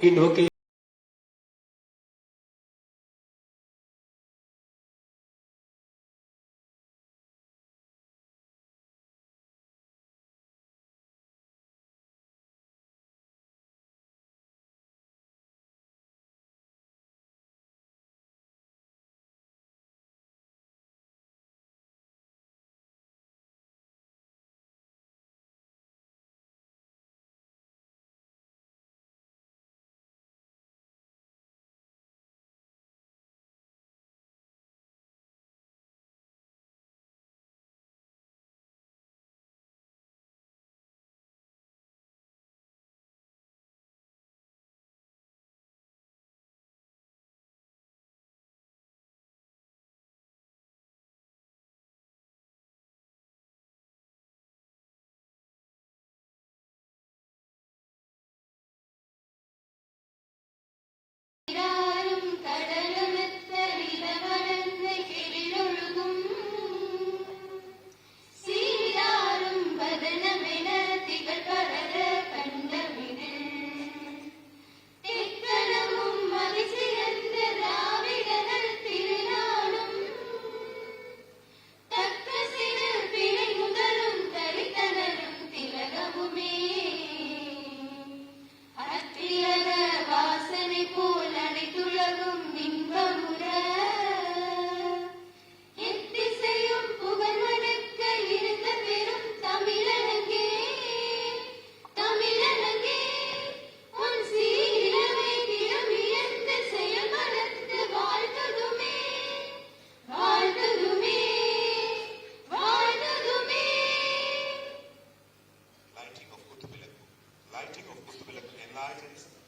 invocation.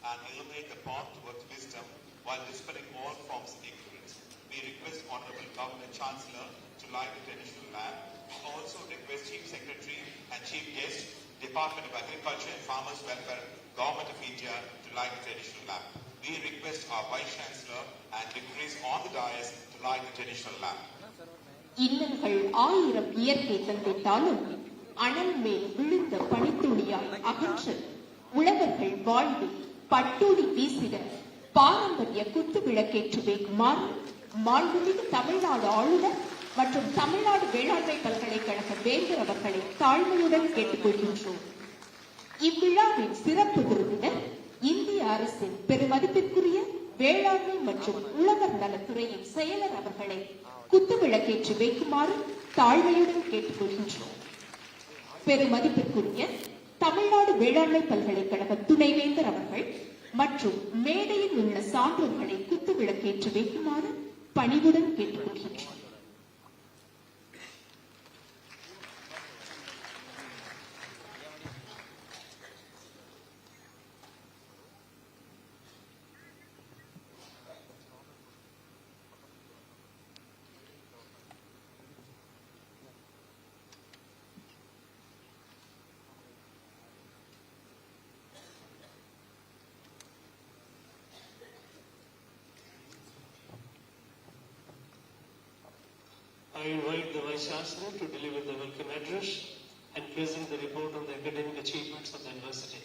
And illuminate the path towards wisdom while dispelling all forms of ignorance. We request Honorable Governor Chancellor to light the traditional lamp. We also request Chief Secretary and Chief Guest, Department of Agriculture and Farmers Welfare, Government of India to light the traditional lamp. We request our Vice Chancellor and dignitaries on the dais to light the traditional lamp. இன்னல்கள் ஆயிரம் இயற்கை தந்திட்டாலும் அனல் மேல் விழுந்த பனித்துளியால் அகன்று உழவர்கள் வாழ்வில் பட்டோடி வீசிட பாரம்பரிய குத்து விளக்கேற்று வைக்குமாறு மாண்புமிகு தமிழ்நாடு ஆளுநர் மற்றும் தமிழ்நாடு வேளாண்மை பல்கலைக்கழக வேந்தர் அவர்களை தாழ்மையுடன் கேட்டுக்கொள்கின்றோம். இவ்விழாவின் சிறப்பு விருந்தினர் இந்திய அரசின் பெருமதிப்பிற்குரிய வேளாண்மை மற்றும் உழவர் நலத்துறையின் செயலர் அவர்களை குத்து விளக்கேற்றி வைக்குமாறு தாழ்மையுடன் கேட்டுக்கொள்கின்றோம். பெருமதிப்பிற்குரிய தமிழ்நாடு வேளாண்மை பல்கலைக்கழக துணைவேந்தர் அவர்கள் மற்றும் மேடையில் உள்ள சான்றோர்களை குத்து விளக்கேற்றி வைக்குமாறு பணிவுடன் கேட்டுக்கொள்கின்றோம். I invite the Vice Chancellor to deliver the welcome address and present the report on the academic achievements of the university.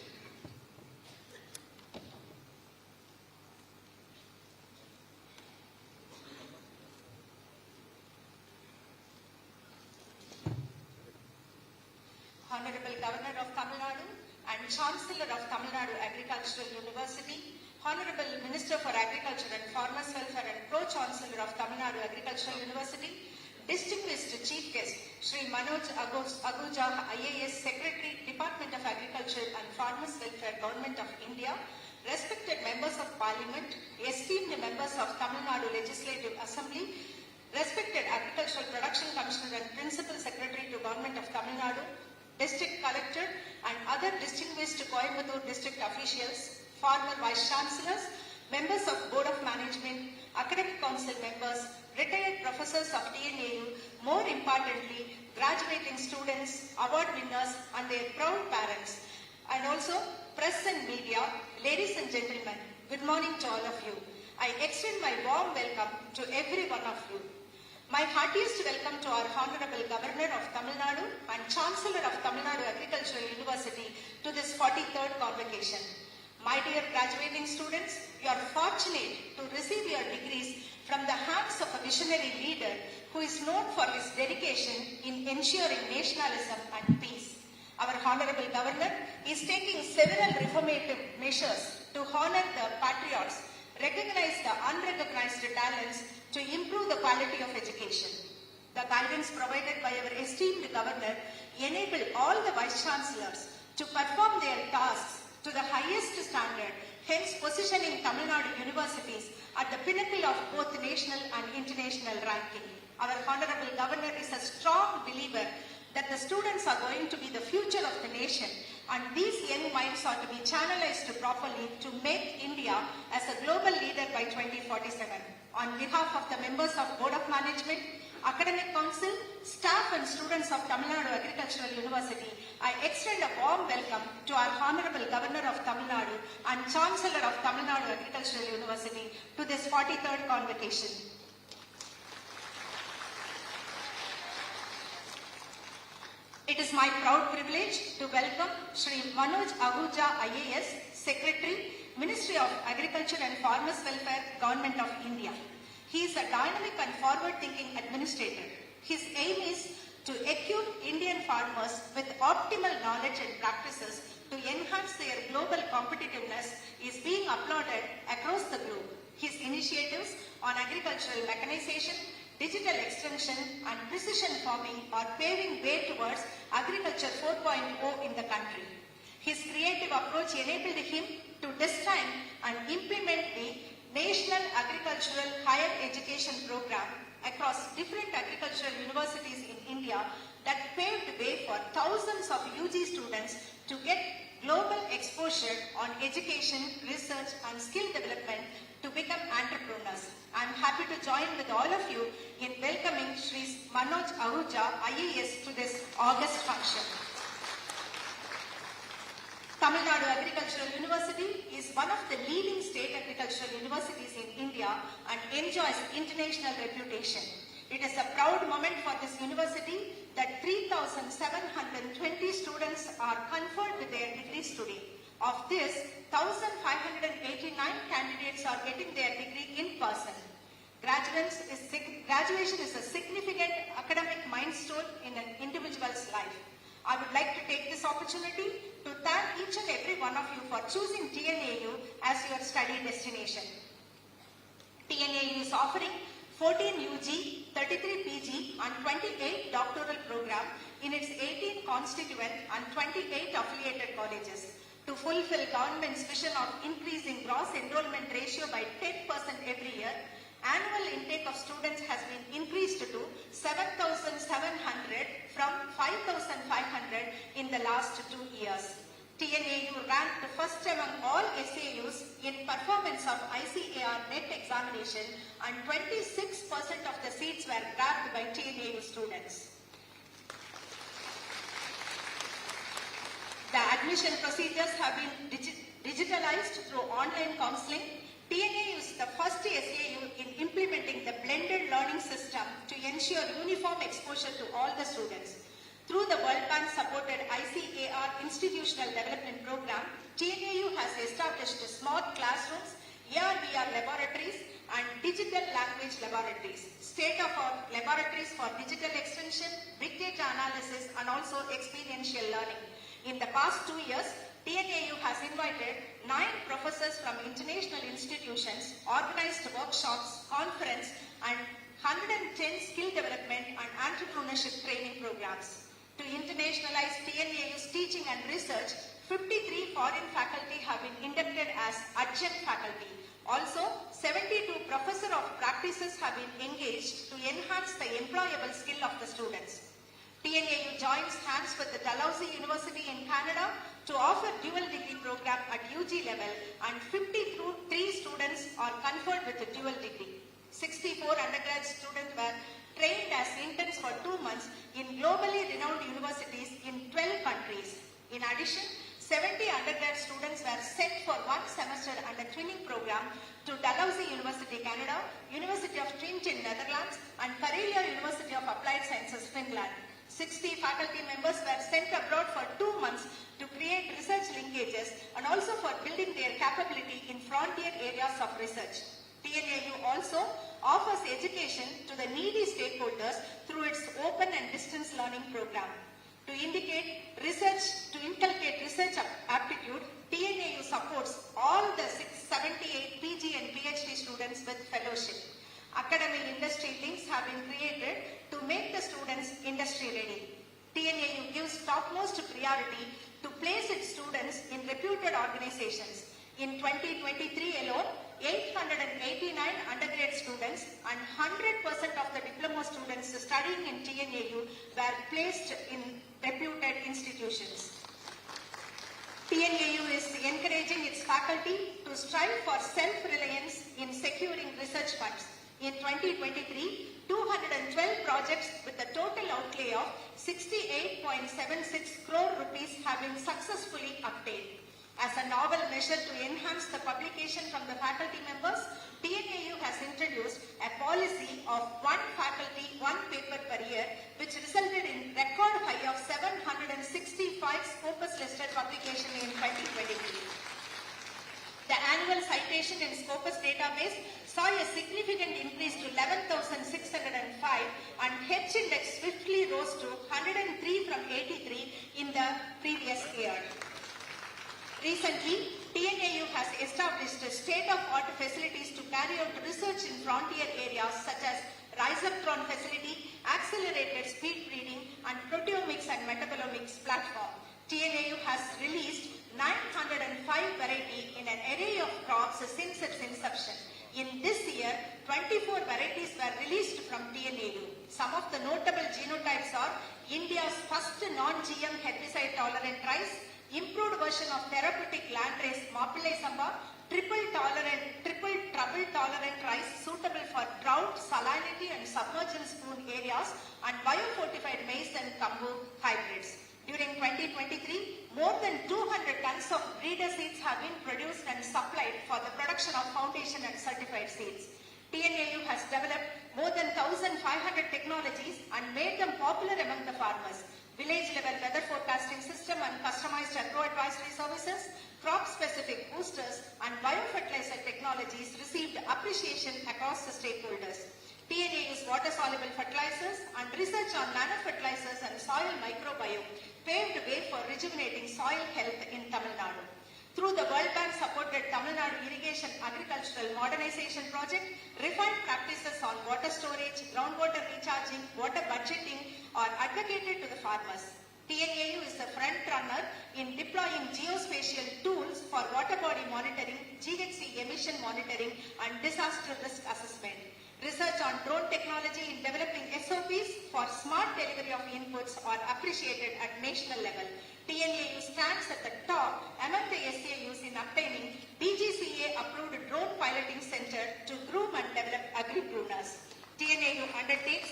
Honorable Governor of Tamil Nadu and Chancellor of Tamil Nadu Agricultural University, Honorable Minister for Agriculture and Farmers Welfare and Pro-Chancellor of Tamil Nadu Agricultural University, Distinguished Chief Guest, Shri Manoj Aguja, IAS Secretary, Department of Agriculture and Farmers Welfare, Government of India, respected members of Parliament, esteemed members of Tamil Nadu Legislative Assembly, respected Agricultural Production Commissioner and Principal Secretary to Government of Tamil Nadu, District Collector and other distinguished Coimbatore District officials, former Vice Chancellors, members of Board of Management, Academic Council members, retired professors of TNAU, more importantly, graduating students, award winners and their proud parents, and also press and media, ladies and gentlemen, good morning to all of you. I extend my warm welcome to every one of you. My heartiest welcome to our Honorable Governor of Tamil Nadu and Chancellor of Tamil Nadu Agricultural University to this 43rd convocation. My dear graduating students, you are fortunate to receive your degrees from the hands of a visionary leader who is known for his dedication in ensuring nationalism and peace. Our Honorable Governor is taking several reformative measures to honor the patriots, recognize the unrecognized talents to improve the quality of education. The guidance provided by our esteemed Governor enabled all the Vice Chancellors to perform their tasks to the highest standard, hence positioning Tamil Nadu universities at the pinnacle of both national and international ranking. Our Honorable Governor is a strong believer that the students are going to be the future of the nation, and these young minds are to be channelized properly to make India as a global leader by 2047. On behalf of the members of Board of Management, Academic Council, staff and students of Tamil Nadu Agricultural University, I extend a warm welcome to our Honorable Governor of Tamil Nadu and Chancellor of Tamil Nadu Agricultural University to this 43rd convocation. It is my proud privilege to welcome Shri Manoj Ahuja IAS, Secretary, Ministry of Agriculture and Farmers Welfare, Government of India. He is a dynamic and forward-thinking administrator. His aim is to equip Indian farmers with optimal knowledge and practices to enhance their global competitiveness is being applauded across the globe. His initiatives on agricultural mechanization, digital extension and precision farming are paving way towards Agriculture 4.0 in the country. His creative approach enabled him to design and implement the National Agricultural Higher Education Program across different agricultural universities in India that paved way for thousands of UG students to get global exposure on education, research and skill development to become entrepreneurs. I am happy to join with all of you in welcoming Shri Manoj Ahuja IAS to this August function. Tamil Nadu Agricultural University is one of the leading state agricultural universities in India and enjoys international reputation. It is a proud moment for this university that 3,720 students are conferred with their degrees today. Of this, 1,589 candidates are getting their degree in person. Graduation is a significant academic milestone in an individual's life. I would like to take this opportunity to thank each and every one of you for choosing TNAU as your study destination. TNAU is offering 14 UG, 33 PG and 28 doctoral programs in its 18 constituent and 28 affiliated colleges. To fulfill government's vision of increasing gross enrollment ratio by 10% every year, annual intake of students has been increased to 7,700 from 5,500 in the last 2 years. TNAU ranked first among all SAUs in performance of ICAR NET examination and 26% of the seats were grabbed by TNAU students. The admission procedures have been digitalized through online counseling. TNAU is the first SAU in implementing the blended learning system to ensure uniform exposure to all the students. Through the World Bank supported ICAR Institutional Development Program, TNAU has established smart classrooms, AR/VR laboratories and digital language laboratories, state-of-the-art laboratories for digital extension, big data analysis and also experiential learning. In the past 2 years, TNAU has invited 9 professors from international institutions, organized workshops, conference and 110 skill development and entrepreneurship training programs. To internationalize TNAU's teaching and research, 53 foreign faculty have been inducted as adjunct faculty. Also, 72 professor of practices have been engaged to enhance the employable skill of the students. TNAU joins hands with the Dalhousie University in Canada to offer dual degree program at UG level and 53 students are conferred with a dual degree. 64 undergrad students were trained as interns for 2 months in globally renowned universities in 12 countries. In addition, 70 undergrad students were sent for 1 semester under twinning program to Dalhousie University, Canada, University of Twente in Netherlands and Karelia University of Applied Sciences, Finland. 60 faculty members were sent abroad for 2 months to create research linkages and also for building their capability in frontier areas of research. TNAU also offers education to the needy stakeholders through its open and distance learning program. To inculcate research aptitude, TNAU supports all the 678 PG and PhD students with fellowship. Academic industry links have been created to make the students industry ready. TNAU gives topmost priority to place its students in reputed organizations. In 2023 alone, 889 undergrad students and 100% of the diploma students studying in TNAU were placed in reputed institutions. TNAU is encouraging its faculty to strive for self-reliance in securing research funds. In 2023, 212 projects with a total outlay of 68.76 crore rupees have been successfully obtained. As a novel measure to enhance the publication from the faculty members, TNAU has introduced a policy of one faculty, one paper per year, which resulted in record high of 765 Scopus listed publication in 2023. The annual citation in Scopus database saw a significant increase to 11,605 and H index swiftly rose to 103 from 83 in the previous year. Recently, TNAU has established state-of-art facilities to carry out research in frontier areas such as Rhizoptron facility, accelerated speed reading, and proteomics and metabolomics platform. TNAU has released 905 variety in an array of crops since its inception. In this year, 24 varieties were released from TNAU. Some of the notable genotypes are India's first non-GM herbicide-tolerant rice, improved version of therapeutic landrace Mappillai Samba, triple trouble tolerant rice suitable for drought, salinity and submergence prone areas, and biofortified maize and kambu hybrids. During 2023, more than 200 tons of breeder seeds have been produced and supplied for the production of foundation and certified seeds. TNAU has developed more than 1,500 technologies and made them popular among the farmers. Village-level weather forecasting system and customized agro-advisory services, crop-specific boosters, and biofertilizer technologies received appreciation across the stakeholders. TNAU's water-soluble fertilizers and research on nanofertilizers and soil microbiome paved way for rejuvenating soil health in Tamil Nadu. Through the World Bank-supported Tamil Nadu Irrigation Agricultural Modernization Project, refined practices on water storage, groundwater recharging, water budgeting are advocated to the farmers. TNAU is the front runner in deploying geospatial tools for water body monitoring, GHG emission monitoring, and disaster risk assessment. Research on drone technology in developing SOPs for smart delivery of inputs are appreciated at national level. TNAU stands at the top among the SAUs in obtaining DGCA-approved drone piloting center to groom and develop agri-groomers. TNAU undertakes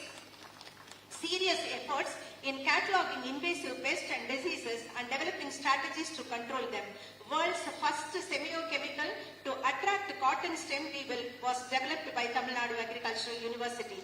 serious efforts in cataloging invasive pests and diseases and developing strategies to control them. World's first semiochemical to attract cotton stem weevil was developed by Tamil Nadu Agricultural University.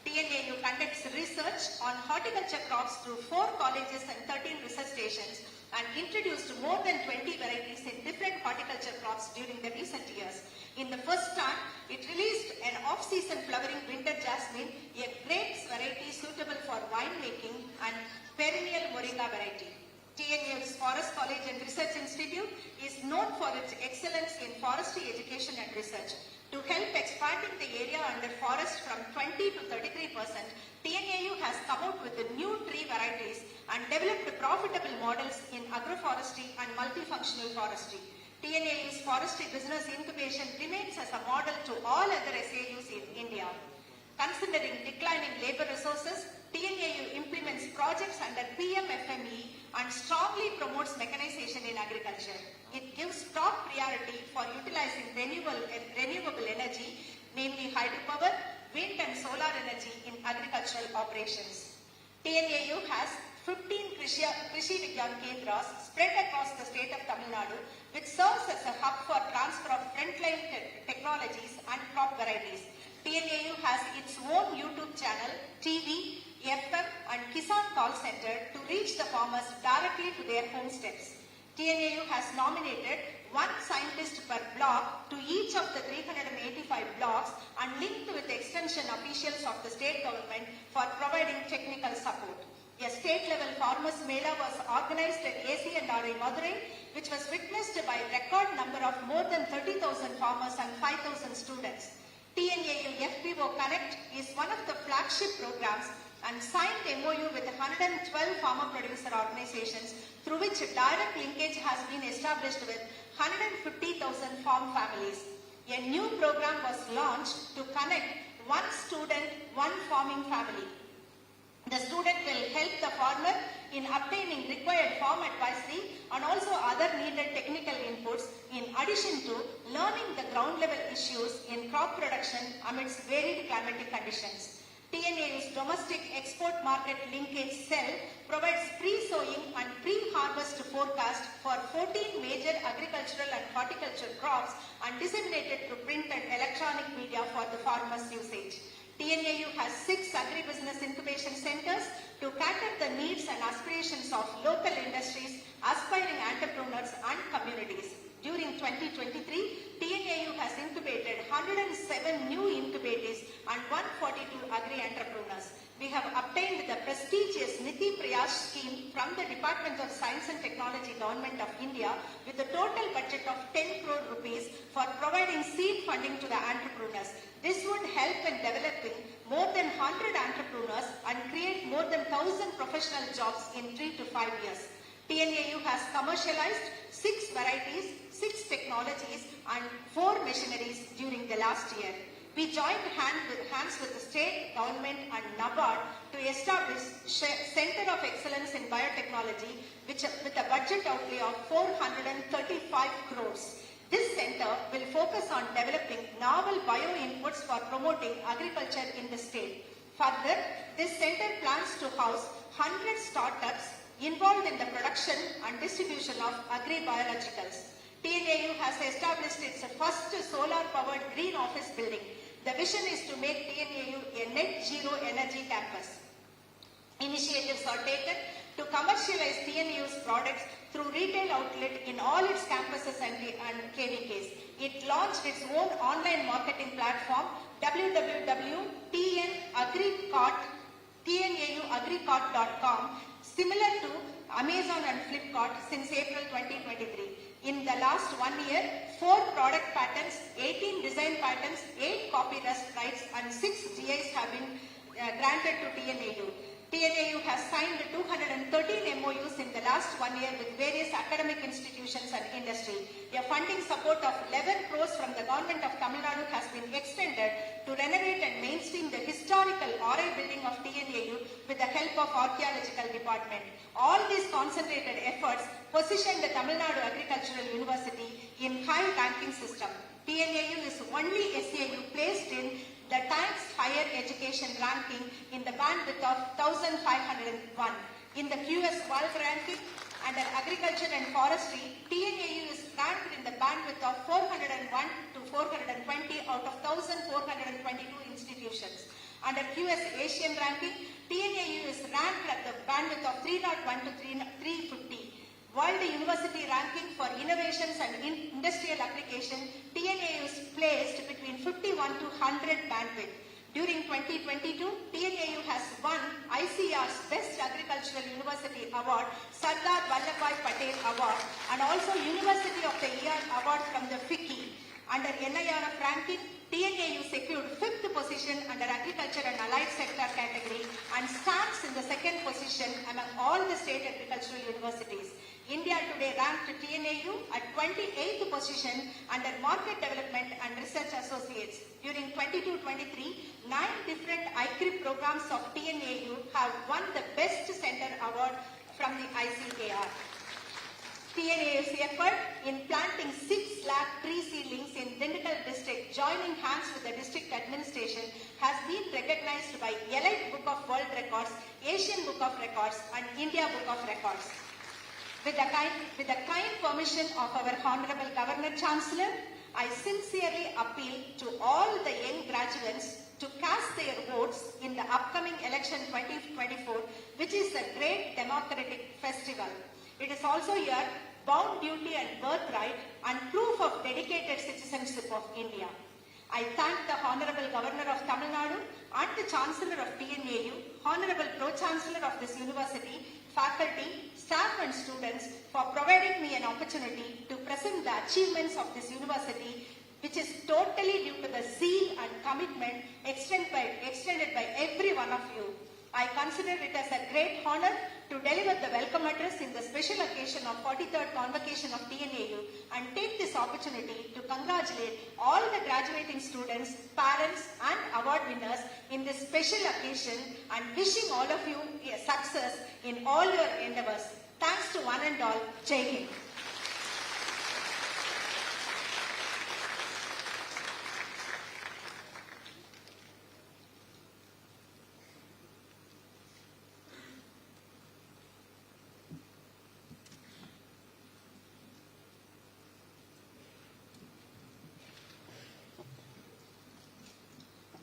TNAU conducts research on horticulture crops through 4 colleges and 13 research stations and introduced more than 20 varieties in different horticulture crops during the recent years. In the first time, it released an off-season flowering winter jasmine, a grapes variety suitable for winemaking, and perennial moringa variety. TNAU's Forest College and Research Institute is known for its excellence in forestry education and research. To help expanding the area under forest from 20 to 33%, TNAU has come out with the new tree varieties and developed profitable models in agroforestry and multifunctional forestry. TNAU's forestry business incubation remains as a model to all other SAUs in India. Considering declining labor resources, TNAU implements projects under PMFME and strongly promotes mechanization in agriculture. It gives top priority for utilizing renewable energy, namely hydropower, wind and solar energy in agricultural operations. TNAU has 15 Krishi Vigyan Kendras spread across the state of Tamil Nadu, which serves as a hub for transfer of frontline technologies and crop varieties. TNAU has its own YouTube channel, TV, FM and Kisan Call Center to reach the farmers directly to their home steps. TNAU has nominated one scientist per block to each of the 385 blocks and linked with extension officials of the state government for providing technical support. A state-level farmers' mela was organized at AC&RI Madurai, which was witnessed by a record number of more than 30,000 farmers and 5,000 students. TNAU FPO Connect is one of the flagship programs and signed MOU with 112 farmer producer organizations, through which direct linkage has been established with 150,000 farm families. A new program was launched to connect one student, one farming family. The student will help the farmer in obtaining required farm advisory and also other needed technical inputs, in addition to learning the ground level issues in crop production amidst varied climatic conditions. TNAU's domestic export market linkage cell provides pre-sowing and pre-harvest forecast for 14 major agricultural and horticultural crops and disseminated to print and electronic media for the farmers' usage. TNAU has 6 agribusiness incubation centers to cater the needs and aspirations of local industries, aspiring entrepreneurs and communities. During 2023, TNAU has incubated 107 new incubators and 142 agri-entrepreneurs. We have obtained the prestigious Niti Prayash scheme from the Department of Science and Technology, Government of India, with a total budget of 10 crore rupees for providing seed funding to the entrepreneurs. This would help in developing more than 100 entrepreneurs and create more than 1,000 professional jobs in 3 to 5 years. TNAU has commercialized 6 varieties, 6 technologies and 4 machineries during the last year. We joined hands with the state government and NABARD to establish Center of Excellence in Biotechnology, with a budget outlay of 435 crores. This center will focus on developing novel bio-inputs for promoting agriculture in the state. Further, this center plans to house 100 startups involved in the production and distribution of agri-biologicals. TNAU has established its first solar-powered green office building. The vision is to make TNAU a net zero energy campus. Initiatives are taken to commercialize TNAU's products through retail outlet in all its campuses and KVKs. It launched its own online marketing platform, www.tnauagricart.com, similar to Amazon and Flipkart since April 2023. In the last 1 year, 4 product patents, 18 design patents, 8 copyright rights and 6 GIs have been granted to TNAU. TNAU has signed 213 MOUs in the last 1 year with various academic institutions and industry. A funding support of 11 crores from the government of Tamil Nadu has been extended to renovate and mainstream the historical RI building of TNAU with the help of Archaeological Department. All these concentrated efforts position the Tamil Nadu Agricultural University in high ranking system. TNAU is only SAU placed in the Times Higher Education ranking in the bandwidth of 1501. In the QS World ranking under Agriculture and Forestry, TNAU is ranked in the bandwidth of 401 to 420 out of 1422 institutions. Under QS Asian ranking, TNAU is ranked at the bandwidth of 301 to 350. World University ranking for innovations and industrial application, TNAU is placed between 51 to 100 bandwidth. During 2022, TNAU has won ICR's Best Agricultural University Award, Sardar Vallabhbhai Patel Award, and also University of the Year Award from the FICCI. Under NIRF ranking, TNAU secured 5th position under Agriculture and Allied Sector category and stands in the 2nd position among all the state agricultural universities. India Today ranked TNAU at 28th position under Market Development and Research Associates. During 22-23, 9 different ICRIP programs of TNAU have won the Best Center Award from the ICAR. TNAU's effort in planting 6 lakh tree seedlings in Dinamalar district, joining hands with the district administration, has been recognized by Elite Book of World Records, Asian Book of Records and India Book of Records. With the kind permission of our Honorable Governor Chancellor, I sincerely appeal to all the young graduates to cast their votes in the upcoming election 2024, which is a great democratic festival. It is also your bound duty and birthright and proof of dedicated citizenship of India. I thank the Honorable Governor of Tamil Nadu and the Chancellor of TNAU, Honorable Pro-Chancellor of this university, faculty, staff and students for providing me an opportunity to present the achievements of this university, which is totally due to the zeal and commitment extended by every one of you. I consider it as a great honor to deliver the welcome address in the special occasion of 43rd convocation of TNAU and take this opportunity to congratulate all the graduating students, parents and award winners in this special occasion and wishing all of you a success in all your endeavors. Thanks to one and all. Jai Hind.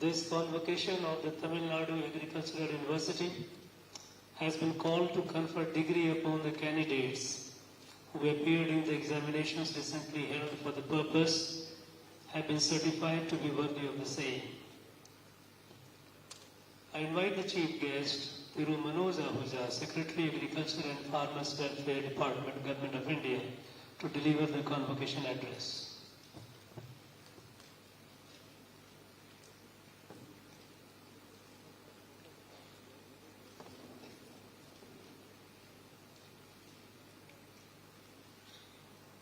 This convocation of the Tamil Nadu Agricultural University has been called to confer degree upon the candidates who appeared in the examinations recently held for the purpose, have been certified to be worthy of the same. I invite the Chief Guest, Thiru Manoj Ahuja, Secretary Agriculture and Farmers Welfare Department, Government of India, to deliver the convocation address.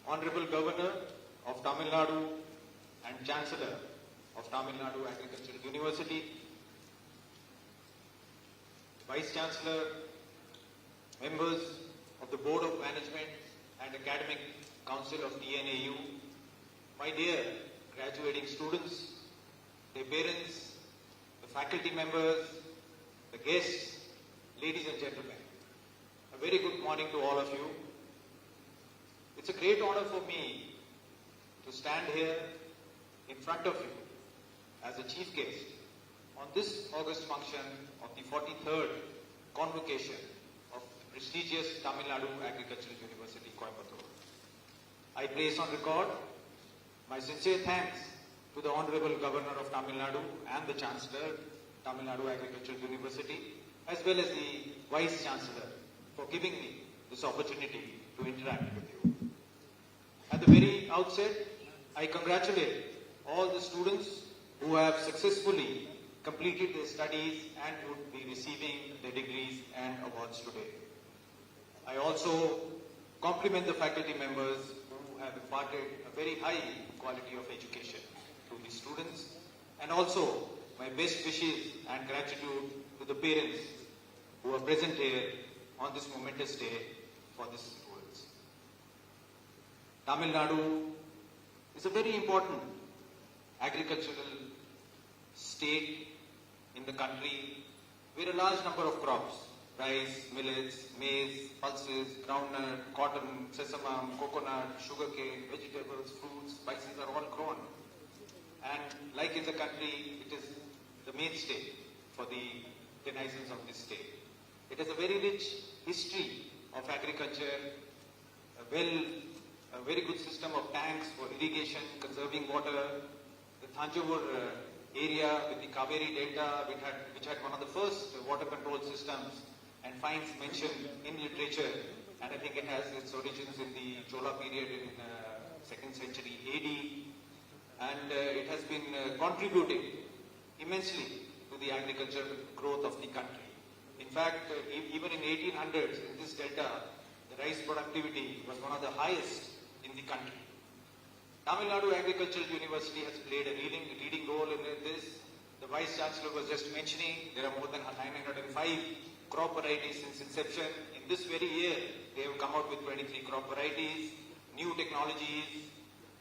Honorable Governor of Tamil Nadu and Chancellor of Tamil Nadu Agricultural University, Vice Chancellor, members of the Board of Management and Academic Council of TNAU, my dear graduating students, their parents, the faculty members, the guests, ladies and gentlemen, a very good morning to all of you. It's a great honor for me to stand here in front of you as a chief guest on this August function of the 43rd convocation of prestigious Tamil Nadu Agricultural University, Coimbatore. I place on record my sincere thanks to the Honorable Governor of Tamil Nadu and the Chancellor, Tamil Nadu Agricultural University, as well as the Vice Chancellor for giving me this opportunity to interact with you. At the very outset, I congratulate all the students who have successfully completed their studies and would be receiving their degrees and awards today. I also compliment the faculty members who have imparted a very high quality of education to the students, and also my best wishes and gratitude to the parents who are present here on this momentous day for this students. Tamil Nadu is a very important agricultural state in the country where a large number of crops, rice, millets, maize, pulses, groundnut, cotton, sesame, coconut, sugarcane, vegetables, fruits, spices are all grown. And like in the country, it is the mainstay for the denizens of this state. It has a very rich history of agriculture, a very good system of tanks for irrigation, conserving water. The Thanjavur area with the Kaveri Delta, which had one of the first water control systems and finds mention in literature, and I think it has its origins in the Chola period in 2nd century AD, and it has been contributing immensely to the agricultural growth of the country. In fact, even in 1800s, in this delta, the rice productivity was one of the highest in the country. Tamil Nadu Agricultural University has played a leading role in this. The Vice Chancellor was just mentioning there are more than 905 crop varieties since inception. In this very year, they have come out with 23 crop varieties, new technologies,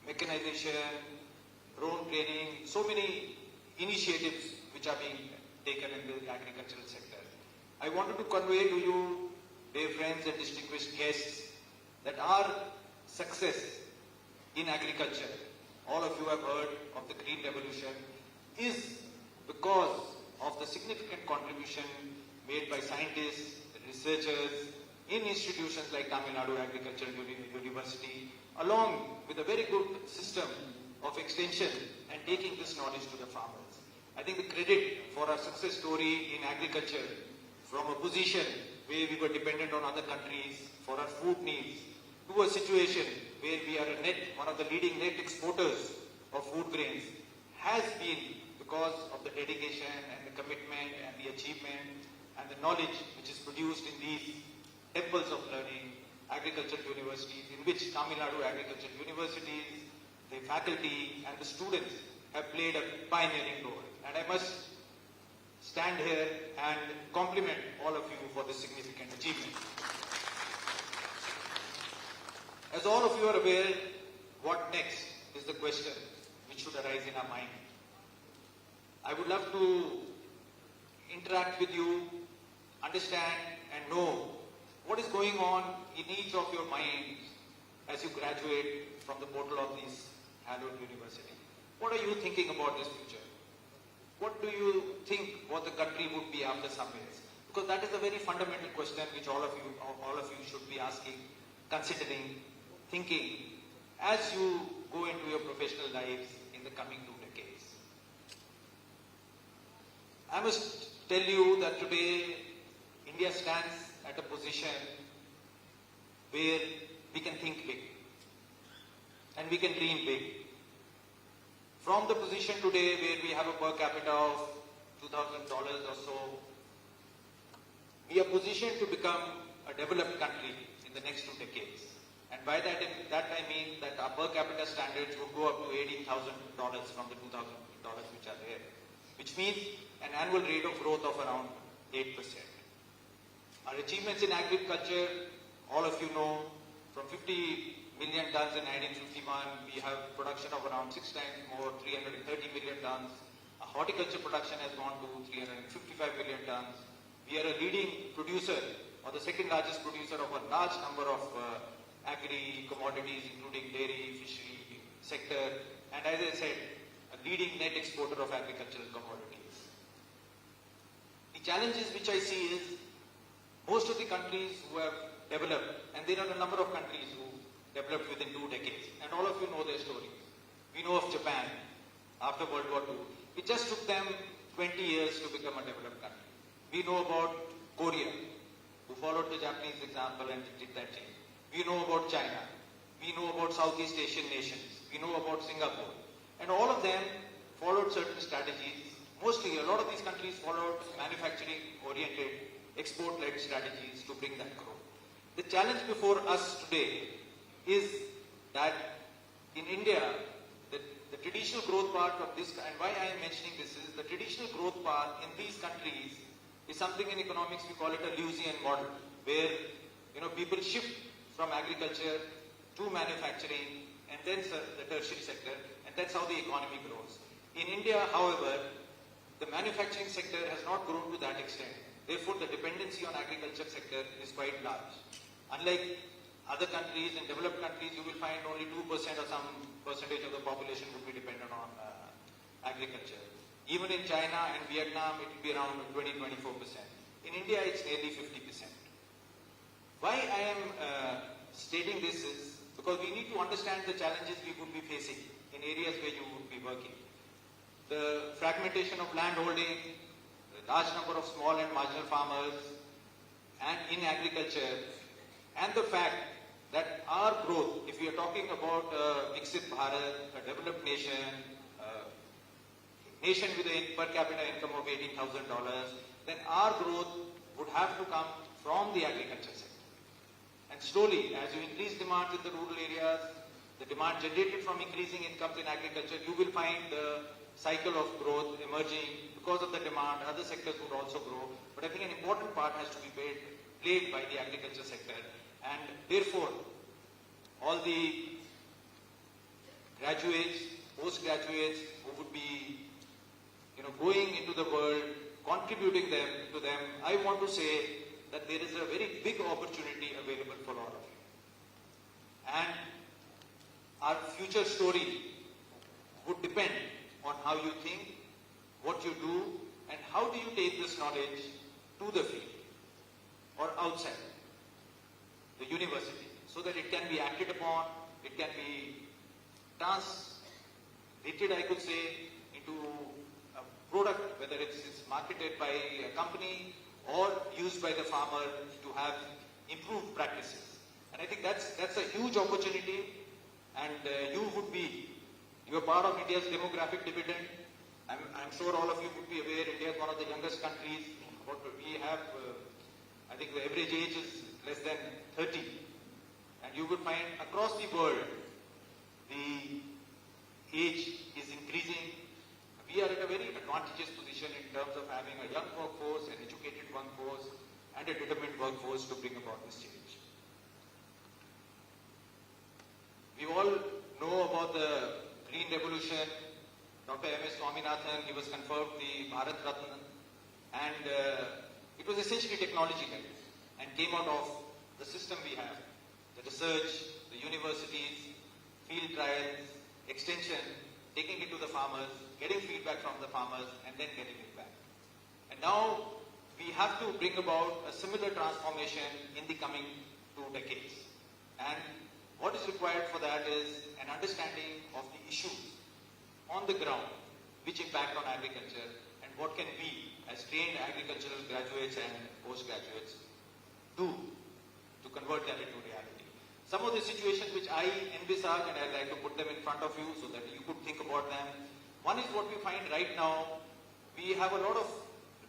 mechanization, drone training, so many initiatives which are being taken in the agricultural sector. I wanted to convey to you, dear friends and distinguished guests, that our success in agriculture, all of you have heard of the Green Revolution, is because of the significant contribution made by scientists, researchers in institutions like Tamil Nadu Agricultural University, along with a very good system of extension and taking this knowledge to the farmers. I think the credit for our success story in agriculture, from a position where we were dependent on other countries for our food needs, to a situation where we are one of the leading net exporters of food grains, has been because of the dedication and the commitment and the achievement and the knowledge which is produced in these temples of learning, agricultural universities, in which Tamil Nadu Agricultural Universities, the faculty and the students have played a pioneering role. And I must stand here and compliment all of you for this significant achievement. As all of you are aware, what next is the question which should arise in our mind. I would love to interact with you, understand and know what is going on in each of your minds as you graduate from the portal of this hallowed university. What are you thinking about this future? What do you think what the country would be after some years? Because that is a very fundamental question which all of you should be asking, considering, thinking as you go into your professional lives in the coming 2 decades. I must tell you that today India stands at a position where we can think big and we can dream big. From the position today where we have a per capita of $2,000 or so, we are positioned to become a developed country in the next 2 decades. And by that I mean that our per capita standards will go up to $18,000 from the $2,000 which are there, which means an annual rate of growth of around 8%. Our achievements in agriculture, all of you know, from 50 million tons in 1951, we have production of around 6 times more, 330 million tons. Our horticulture production has gone to 355 million tons. We are a leading producer, or the second largest producer of a large number of agri commodities, including dairy, fishery sector, and as I said, a leading net exporter of agricultural commodities. The challenges which I see is most of the countries who have developed, and there are a number of countries who developed within 2 decades, and all of you know their stories. We know of Japan after World War II. It just took them 20 years to become a developed country. We know about Korea, who followed the Japanese example and did that change. We know about China. We know about Southeast Asian nations. We know about Singapore. And all of them followed certain strategies. Mostly, a lot of these countries followed manufacturing-oriented, export-led strategies to bring that growth. The challenge before us today is that in India, the traditional growth path of this, and why I am mentioning this is, the traditional growth path in these countries is something in economics we call it a Lewisian model, where people shift from agriculture to manufacturing and then the tertiary sector, and that's how the economy grows. In India, however, the manufacturing sector has not grown to that extent. Therefore, the dependency on agriculture sector is quite large. Unlike other countries, in developed countries, you will find only 2% or some percentage of the population would be dependent on agriculture. Even in China and Vietnam, it will be around 20-24%. In India, it's nearly 50%. Why I am stating this is because we need to understand the challenges we would be facing in areas where you would be working. The fragmentation of land holding, the large number of small and marginal farmers, and in agriculture, and the fact that our growth, if we are talking about Viksit Bharat, a developed nation, nation with a per capita income of $18,000, then our growth would have to come from the agriculture sector. And slowly, as you increase demand in the rural areas, the demand generated from increasing incomes in agriculture, you will find the cycle of growth emerging because of the demand. Other sectors would also grow. But I think an important part has to be played by the agriculture sector. And therefore, all the graduates, postgraduates who would be going into the world, contributing to them, I want to say that there is a very big opportunity available for all of you. And our future story would depend on how you think, what you do, and how do you take this knowledge to the field or outside the university so that it can be acted upon, it can be translated, I could say, into a product, whether it's marketed by a company or used by the farmer to have improved practices. And I think that's a huge opportunity, and you are part of India's demographic dividend. I'm sure all of you would be aware India is one of the youngest countries. We have, I think the average age is less than 30. And you would find across the world, the age is increasing. We are in a very advantageous position in terms of having a young workforce, an educated workforce, and a determined workforce to bring about this change. We all know about the Green Revolution. Dr. M.S. Swaminathan, he was conferred the Bharat Ratna, and it was essentially technology-led and came out of the system we have, the research, the universities, field trials, extension, taking it to the farmers, getting feedback from the farmers, and then getting it back. And now we have to bring about a similar transformation in the coming 2 decades. And what is required for that is an understanding of the issues on the ground which impact on agriculture, and what can we as trained agricultural graduates and postgraduates do to convert them into reality. Some of the situations which I envisage, and I'd like to put them in front of you so that you could think about them. One is what we find right now. We have a lot of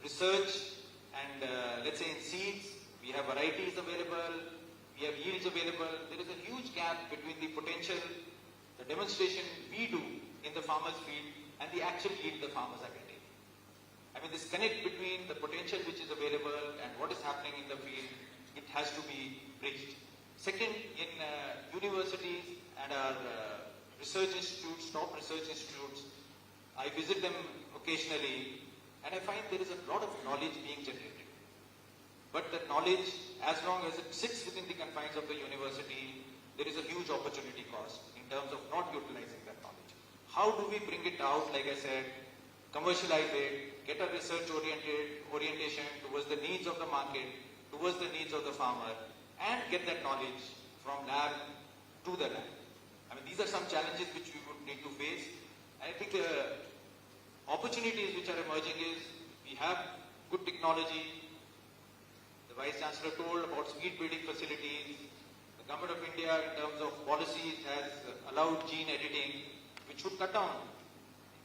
research, and let's say in seeds, we have varieties available, we have yields available. There is a huge gap between the potential, the demonstration we do in the farmer's field, and the actual yield the farmers are getting. I mean, this connect between the potential which is available and what is happening in the field, it has to be bridged. Second, in universities and our research institutes, top research institutes, I visit them occasionally, and I find there is a lot of knowledge being generated. But the knowledge, as long as it sits within the confines of the university, there is a huge opportunity cost in terms of not utilizing that knowledge. How do we bring it out, like I said, commercialize it, get a research orientation towards the needs of the market, towards the needs of the farmer, and get that knowledge from lab to the lab. I mean, these are some challenges which we would need to face. I think the opportunities which are emerging is we have good technology. The Vice Chancellor told about speed breeding facilities. The Government of India, in terms of policies, has allowed gene editing, which should cut down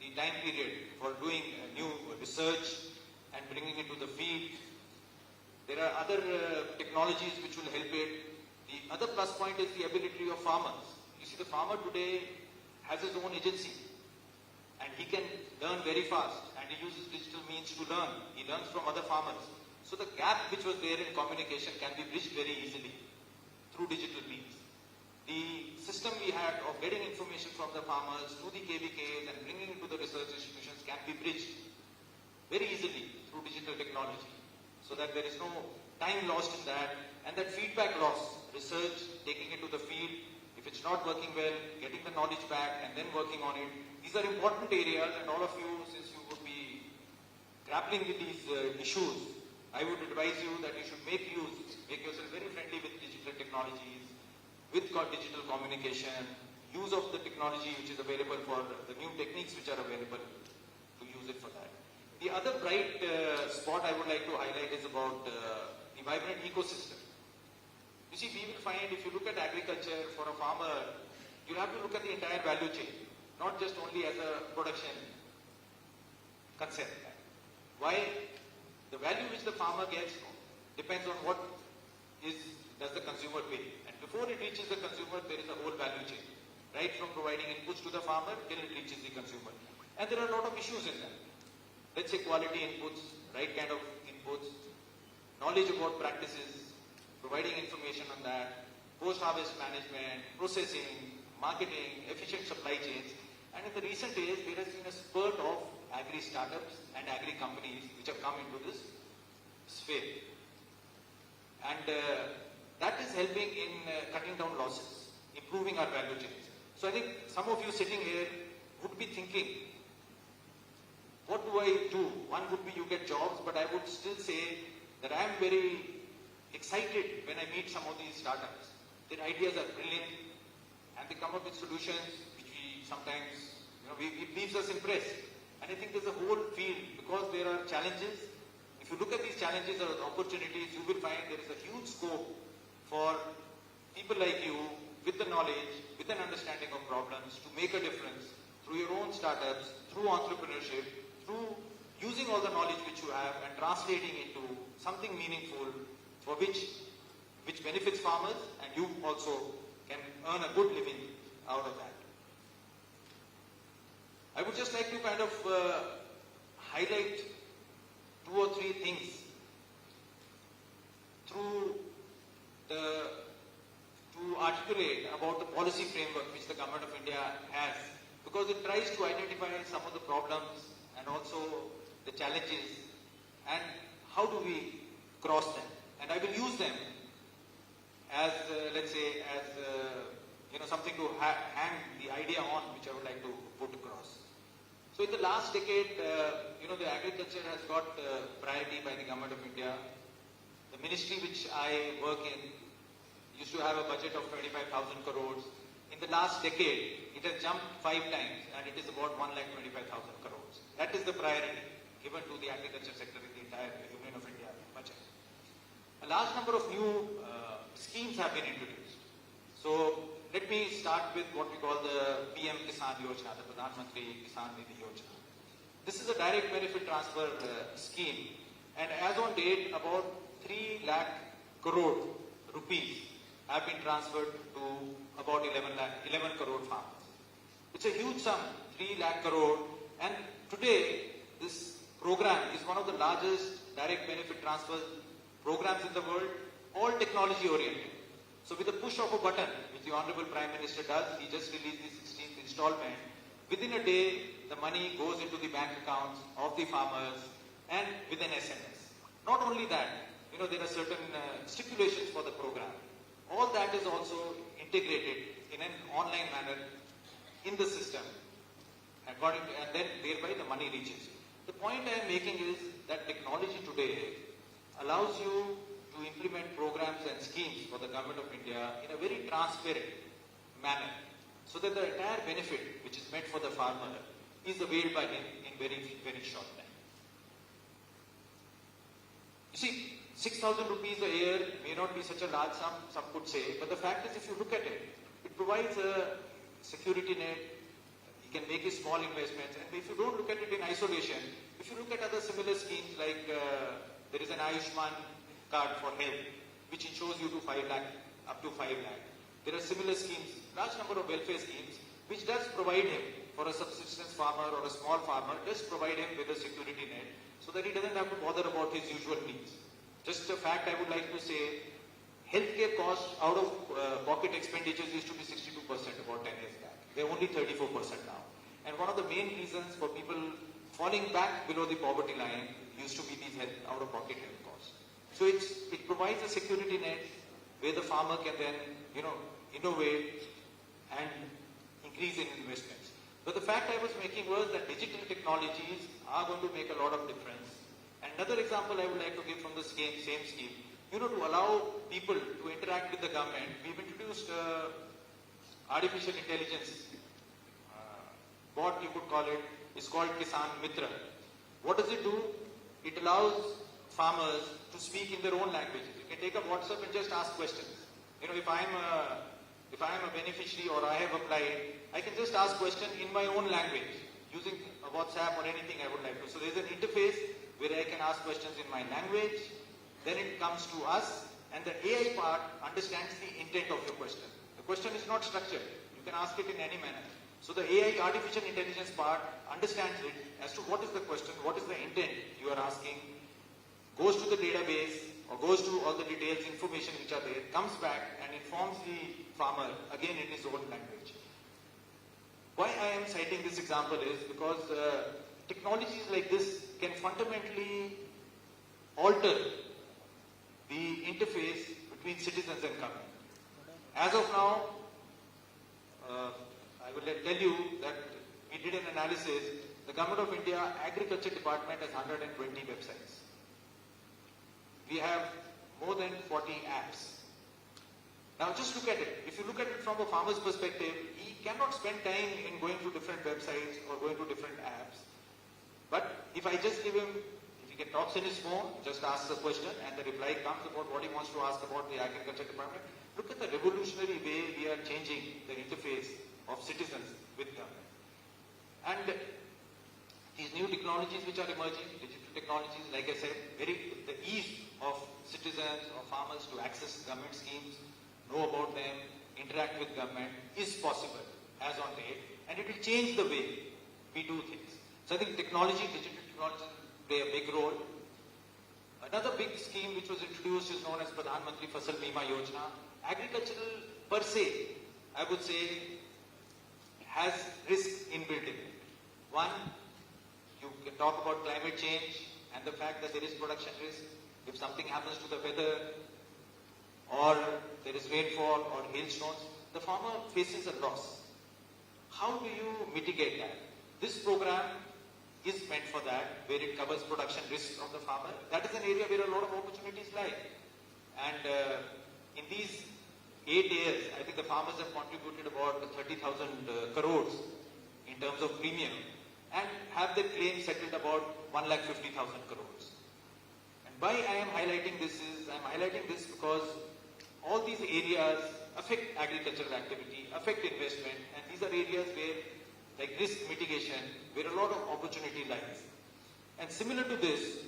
the time period for doing new research and bringing it to the field. There are other technologies which will help it. The other plus point is the ability of farmers. You see, the farmer today has his own agency, and he can learn very fast, and he uses digital means to learn. He learns from other farmers. So the gap which was there in communication can be bridged very easily through digital means. The system we had of getting information from the farmers to the KVKs and bringing it to the research institutions can be bridged very easily through digital technology, so that there is no time lost in that, and that feedback loss, research, taking it to the field, if it's not working well, getting the knowledge back and then working on it. These are important areas, and all of you, since you would be grappling with these issues, I would advise you that you should make yourself very friendly with digital technologies, with digital communication, use of the technology which is available for the new techniques which are available, to use it for that. The other bright spot I would like to highlight is about the vibrant ecosystem. You see, we will find, if you look at agriculture for a farmer, you have to look at the entire value chain, not just only as a production concept. Why? The value which the farmer gets depends on what does the consumer pay. And before it reaches the consumer, there is a whole value chain, right from providing inputs to the farmer till it reaches the consumer. And there are a lot of issues in that. Let's say quality inputs, right kind of inputs, knowledge about practices, providing information on that, post-harvest management, processing, marketing, efficient supply chains. And in the recent days, there has been a spurt of agri-startups and agri-companies which have come into this sphere. And that is helping in cutting down losses, improving our value chains. So I think some of you sitting here would be thinking, what do I do? One would be you get jobs, but I would still say that I am very excited when I meet some of these startups. Their ideas are brilliant and they come up with solutions which we sometimes, it leaves us impressed. And I think there's a whole field because there are challenges. If you look at these challenges or opportunities, you will find there is a huge scope for people like you with the knowledge, with an understanding of problems to make a difference through your own startups, through entrepreneurship, through using all the knowledge which you have and translating into something meaningful for which benefits farmers and you also can earn a good living out of that. I would just like to kind of highlight 2 or 3 things to articulate about the policy framework which the Government of India has, because it tries to identify some of the problems and also the challenges and how do we cross them. And I will use them as, let's say, as something to hang the idea on, which I would like to put across. So in the last decade, the agriculture has got priority by the Government of India. The ministry which I work in used to have a budget of 25,000 crores. In the last decade, it has jumped 5 times and it is about 1,25,000 crores. That is the priority given to the agriculture sector in the entire Union of India budget. A large number of new schemes have been introduced. So let me start with what we call the PM Kisan Yojana, the Pradhan Mantri Kisan Nidhi Yojana. This is a direct benefit transfer scheme, and as on date, about 3 lakh crore rupees have been transferred to about 11 crore farmers. It's a huge sum, 3 lakh crore, and today this program is one of the largest direct benefit transfer programs in the world, all technology oriented. So with the push of a button, which the Honorable Prime Minister does, he just released the 16th installment. Within a day, the money goes into the bank accounts of the farmers and with an SMS. Not only that, there are certain stipulations for the program. All that is also integrated in an online manner in the system, and then thereby the money reaches you. The point I am making is that technology today allows you to implement programs and schemes for the Government of India in a very transparent manner, so that the entire benefit which is meant for the farmer is availed by him in very, very short time. You see, 6,000 rupees a year may not be such a large sum, some could say, but the fact is if you look at it, it provides a security net, you can make small investments, and if you don't look at it in isolation, if you look at other similar schemes like there is an Ayushman card for health, which insures you to 5 lakh, up to 5 lakh. There are similar schemes, large number of welfare schemes, which does provide him, for a subsistence farmer or a small farmer, does provide him with a security net, so that he doesn't have to bother about his usual needs. Just a fact I would like to say, healthcare costs out of pocket expenditures used to be 62% about 10 years back. They're only 34% now. And one of the main reasons for people falling back below the poverty line used to be these out of pocket health costs. So it provides a security net where the farmer can then, innovate and increase in investments. But the fact I was making was that digital technologies are going to make a lot of difference. Another example I would like to give from the same scheme, to allow people to interact with the government, we've introduced artificial intelligence bot, you could call it. It's called Kisan Mitra. What does it do? It allows farmers to speak in their own languages. You can take up WhatsApp and just ask questions. If I am a beneficiary or I have applied, I can just ask questions in my own language using a WhatsApp or anything I would like to. So there's an interface where I can ask questions in my language. Then it comes to us, and the AI part understands the intent of your question. The question is not structured. You can ask it in any manner. So the AI, artificial intelligence part, understands it as to what is the question, what is the intent you are asking, goes to the database or goes to all the details, information which are there, comes back and informs the farmer again in his own language. Why I am citing this example is because technologies like this can fundamentally alter the interface between citizens and government. As of now, I will tell you that we did an analysis the Government of India Agriculture Department has 120 websites. We have more than 40 apps. Now just look at it. If you look at it from a farmer's perspective, he cannot spend time in going to different websites or going to different apps. But if I just give him, if he talks in his phone, just asks a question and the reply comes about what he wants to ask about the agriculture department, look at the revolutionary way we are changing the interface of citizens with government. And these new technologies which are emerging, digital technologies, like I said, the ease of citizens or farmers to access government schemes, know about them, interact with government is possible as on date, and it will change the way we do things. So I think technology, digital technology play a big role. Another big scheme which was introduced is known as Pradhan Mantri Fasal Bima Yojana. Agricultural per se, I would say, has risk inbuilt in it. One, you can talk about climate change and the fact that there is production risk. If something happens to the weather, or there is rainfall or hailstones, the farmer faces a loss. How do you mitigate that? This program is meant for that, where it covers production risks of the farmer. That is an area where a lot of opportunities lie. And in these 8 years, I think the farmers have contributed about 30,000 crores in terms of premium and have their claims settled about 1,50,000 crores. And why I am highlighting this is, I am highlighting this because all these areas affect agricultural activity, affect investment, and these are areas where, like risk mitigation, where a lot of opportunity lies. And similar to this,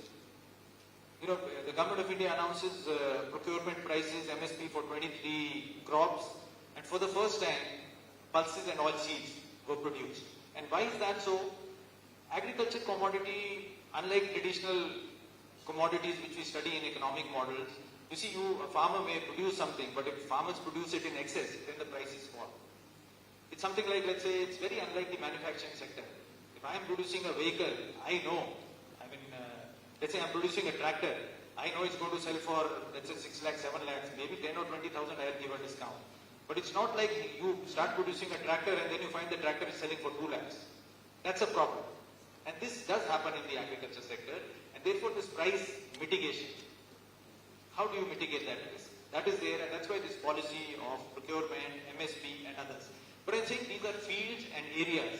the Government of India announces procurement prices, MSP for 23 crops, and for the first time, pulses and oilseeds were produced. And why is that so? Agriculture commodity, unlike traditional commodities which we study in economic models, you see, a farmer may produce something, but if farmers produce it in excess, then the prices fall. It's something like, let's say, it's very unlike the manufacturing sector. If I am producing a vehicle, I know, let's say I'm producing a tractor, I know it's going to sell for, let's say, 6 lakhs, 7 lakhs, maybe 10 or 20,000 I'll give a discount. But it's not like you start producing a tractor and then you find the tractor is selling for 2 lakhs. That's a problem. And this does happen in the agriculture sector, and therefore this price mitigation. How do you mitigate that risk? That is there, and that's why this policy of procurement, MSP, and others. But I'm saying these are fields and areas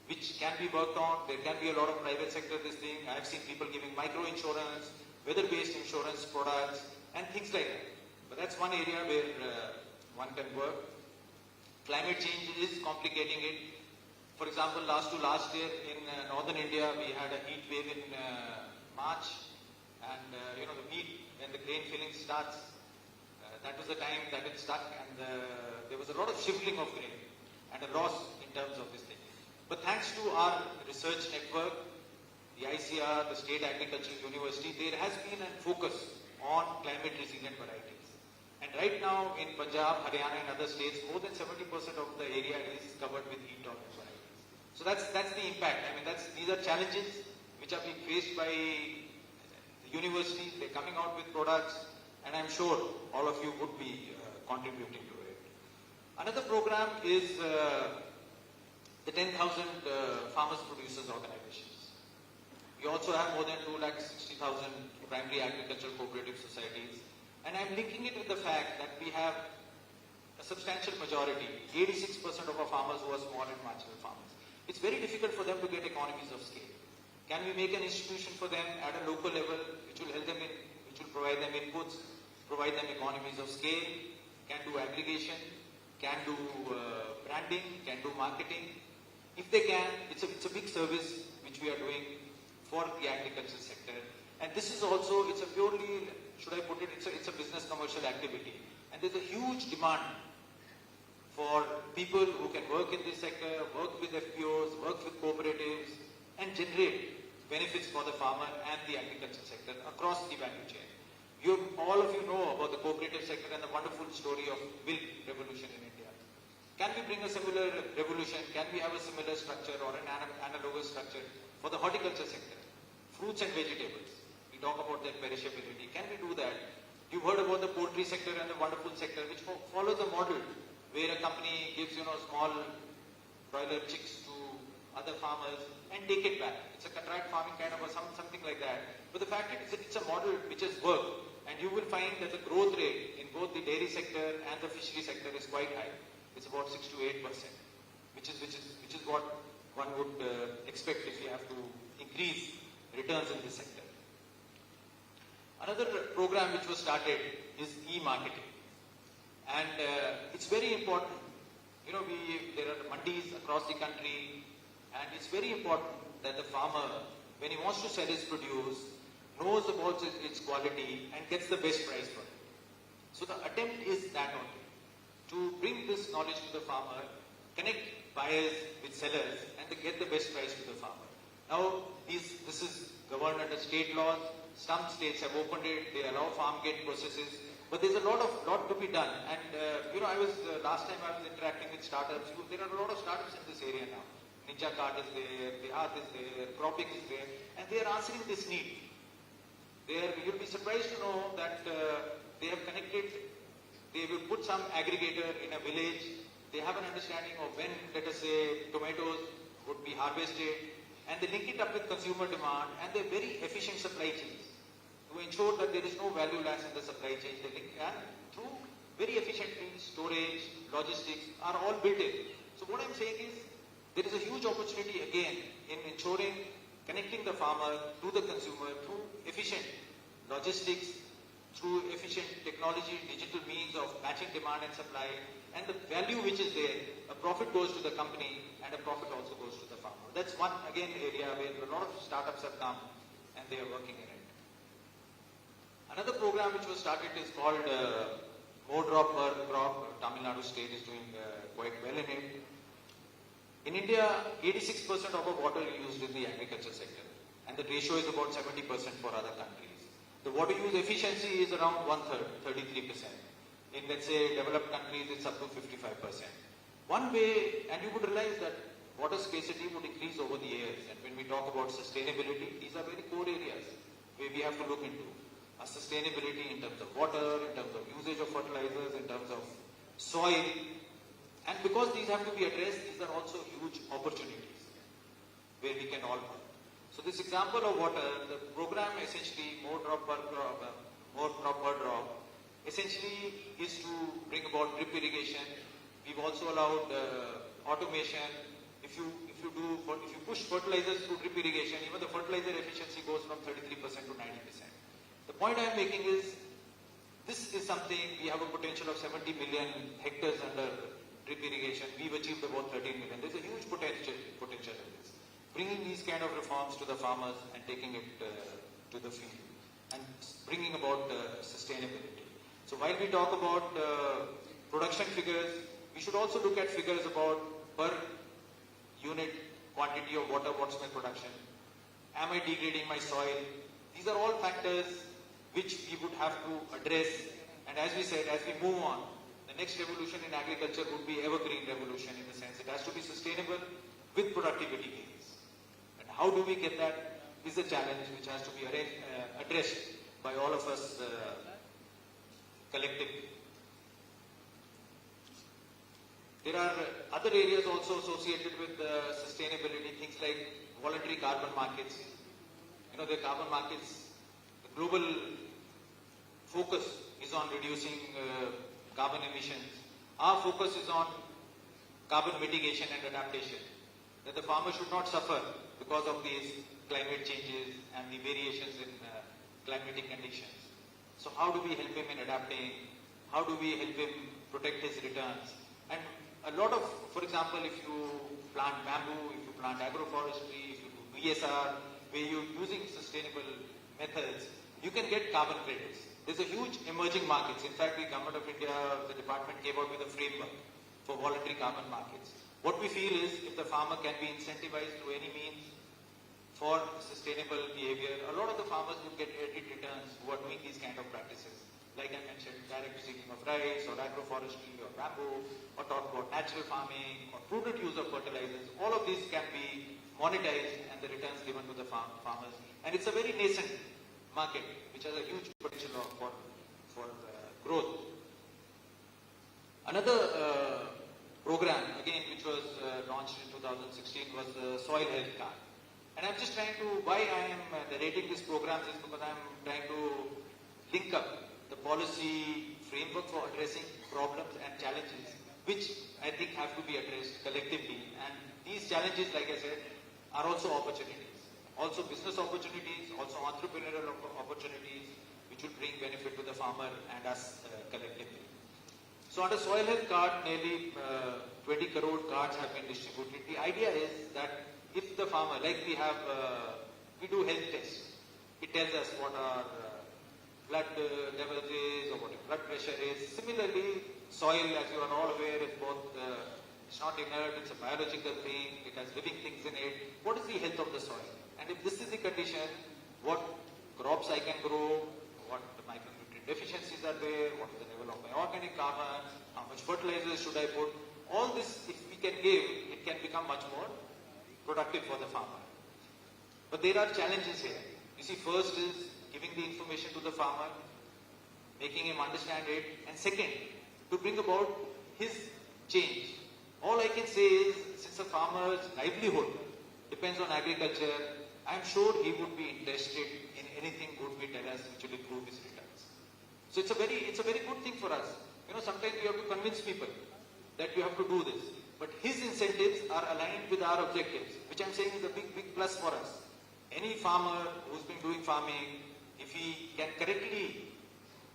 which can be worked on. There can be a lot of private sector this thing. I've seen people giving micro insurance, weather-based insurance products, and things like that. But that's one area where one can work. Climate change is complicating it. For example, last year in northern India, we had a heat wave in March, and the heat, when the grain filling starts, that was the time that it stuck, and there was a lot of shifting of grain and a loss in terms of this thing. But thanks to our research network, the ICR, the State Agricultural University, there has been a focus on climate resilient varieties. And right now in Punjab, Haryana and other states, more than 70% of the area is covered with heat tolerant varieties. So that's the impact. These are challenges which are being faced by universities. They're coming out with products, and I'm sure all of you would be contributing to it. Another program is the 10,000 farmers producers organizations. We also have more than 260,000 primary agricultural cooperative societies, and I'm linking it with the fact that we have a substantial majority, 86% of our farmers who are small and marginal farmers. It's very difficult for them to get economies of scale. Can we make an institution for them at a local level which will help them which will provide them inputs, provide them economies of scale, can do aggregation, can do branding, can do marketing? If they can, it's a big service which we are doing for the agriculture sector. And this is also, it's a purely, should I put it, it's a business commercial activity. And there's a huge demand for people who can work in this sector, work with FPOs, work with cooperatives, and generate benefits for the farmer and the agriculture sector across the value chain. All of you know about the cooperative sector and the wonderful story of milk revolution in India. Can we bring a similar revolution? Can we have a similar structure or an analogous structure for the horticulture sector? Fruits and vegetables. We talk about their perishability. Can we do that? You've heard about the poultry sector and the wonderful sector which follows a model where a company gives small broiler chicks to other farmers and take it back. It's a contract farming kind of something like that. But the fact is, it's a model which has worked, and you will find that the growth rate in both the dairy sector and the fishery sector is quite high. It's about 6 to 8%, which is what one would expect if you have to increase returns in this sector. Another program which was started is e-marketing, and it's very important. You know, there are mandis across the country, and it's very important that the farmer, when he wants to sell his produce, knows about its quality and gets the best price for it. So the attempt is that only, to bring this knowledge to the farmer, connect buyers with sellers, and to get the best price to the farmer. Now, this is governed under state laws. Some states have opened it, they allow farm gate processes, but there's a lot to be done. And you know, last time I was interacting with startups. There are a lot of startups in this area now. Ninja Cart is there, Dehat is there, Cropping is there, and they are answering this need. You'll be surprised to know that they have connected. They will put some aggregator in a village. They have an understanding of when, let us say, tomatoes would be harvested, and they link it up with consumer demand, and they're very efficient supply chains to ensure that there is no value loss in the supply chain. They link, and through very efficiently, storage, logistics are all built in. So what I'm saying is, there is a huge opportunity again in ensuring connecting the farmer to the consumer through efficient logistics, through efficient technology, digital means of matching demand and supply, and the value which is there, a profit goes to the company and a profit also goes to the farmer. That's one, again, area where a lot of startups have come and they are working in it. Another program which was started is called More Drop Per Crop. Tamil Nadu state is doing quite well in it. In India, 86% of our water is used in the agriculture sector, and the ratio is about 70% for other countries. The water use efficiency is around 1/3, 33%. In, let's say, developed countries, it's up to 55%. One way, and you would realize that water scarcity would increase over the years, and when we talk about sustainability, these are very core areas where we have to look into. Sustainability in terms of water, in terms of usage of fertilizers, in terms of soil. And because these have to be addressed, these are also huge opportunities where we can all work. So this example of water, the program essentially, More Drop Per Drop, essentially is to bring about drip irrigation. We've also allowed automation. If you push fertilizers through drip irrigation, even the fertilizer efficiency goes from 33% to 90%. The point I'm making is, this is something, we have a potential of 70 million hectares under drip irrigation. We've achieved about 13 million. There's a huge potential in this. Bringing these kind of reforms to the farmers and taking it to the field and bringing about sustainability. So while we talk about production figures, we should also look at figures about per unit quantity of water, what's my production, am I degrading my soil? These are all factors which we would have to address, and as we said, as we move on, the next revolution in agriculture would be evergreen revolution, in the sense it has to be sustainable with productivity gains. And how do we get that is a challenge which has to be addressed by all of us collectively. There are other areas also associated with sustainability, things like voluntary carbon markets. You know, the carbon markets, the global focus is on reducing carbon emissions. Our focus is on carbon mitigation and adaptation. That the farmer should not suffer because of these climate changes and the variations in climatic conditions. So how do we help him in adapting? How do we help him protect his returns? And a lot of, for example, if you plant bamboo, if you plant agroforestry, if you do BSR, where you're using sustainable methods, you can get carbon credits. There's a huge emerging markets. In fact, the Government of India, the department came out with a framework for voluntary carbon markets. What we feel is, if the farmer can be incentivized through any means for sustainable behavior, a lot of the farmers would get returns who are doing these kind of practices. Like I mentioned, direct seeding of rice, or agroforestry, or bamboo, or talk about natural farming, or prudent use of fertilizers. All of these can be monetized and the returns given to the farmers. And it's a very nascent market which has a huge potential for growth. Another program, again, which was launched in 2016, was the Soil Health Card. And I'm just trying to, why I am narrating this program is because I'm trying to link up the policy framework for addressing problems and challenges, which I think have to be addressed collectively. And these challenges, like I said, are also opportunities. Also business opportunities, also entrepreneurial opportunities, which will bring benefit to the farmer and us collectively. So under Soil Health Card, nearly 20 crore cards have been distributed. The idea is that if the farmer, like we do health tests, it tells us what our blood levels is or what your blood pressure is. Similarly, soil, as you are all aware, is both, it's not inert, it's a biological thing, it has living things in it. What is the health of the soil? And if this is the condition, what crops I can grow, what the micronutrient deficiencies are there, what is the level of my organic carbon, how much fertilizers should I put. All this, if we can give, it can become much more productive for the farmer. But there are challenges here. You see, first is giving the information to the farmer, making him understand it, and second, to bring about his change. All I can say is, since a farmer's livelihood depends on agriculture, I am sure he would be interested in anything good we tell us which will improve his returns. So it's a very good thing for us. You know, sometimes we have to convince people that you have to do this. But his incentives are aligned with our objectives, which I'm saying is a big plus for us. Any farmer who's been doing farming, if he can correctly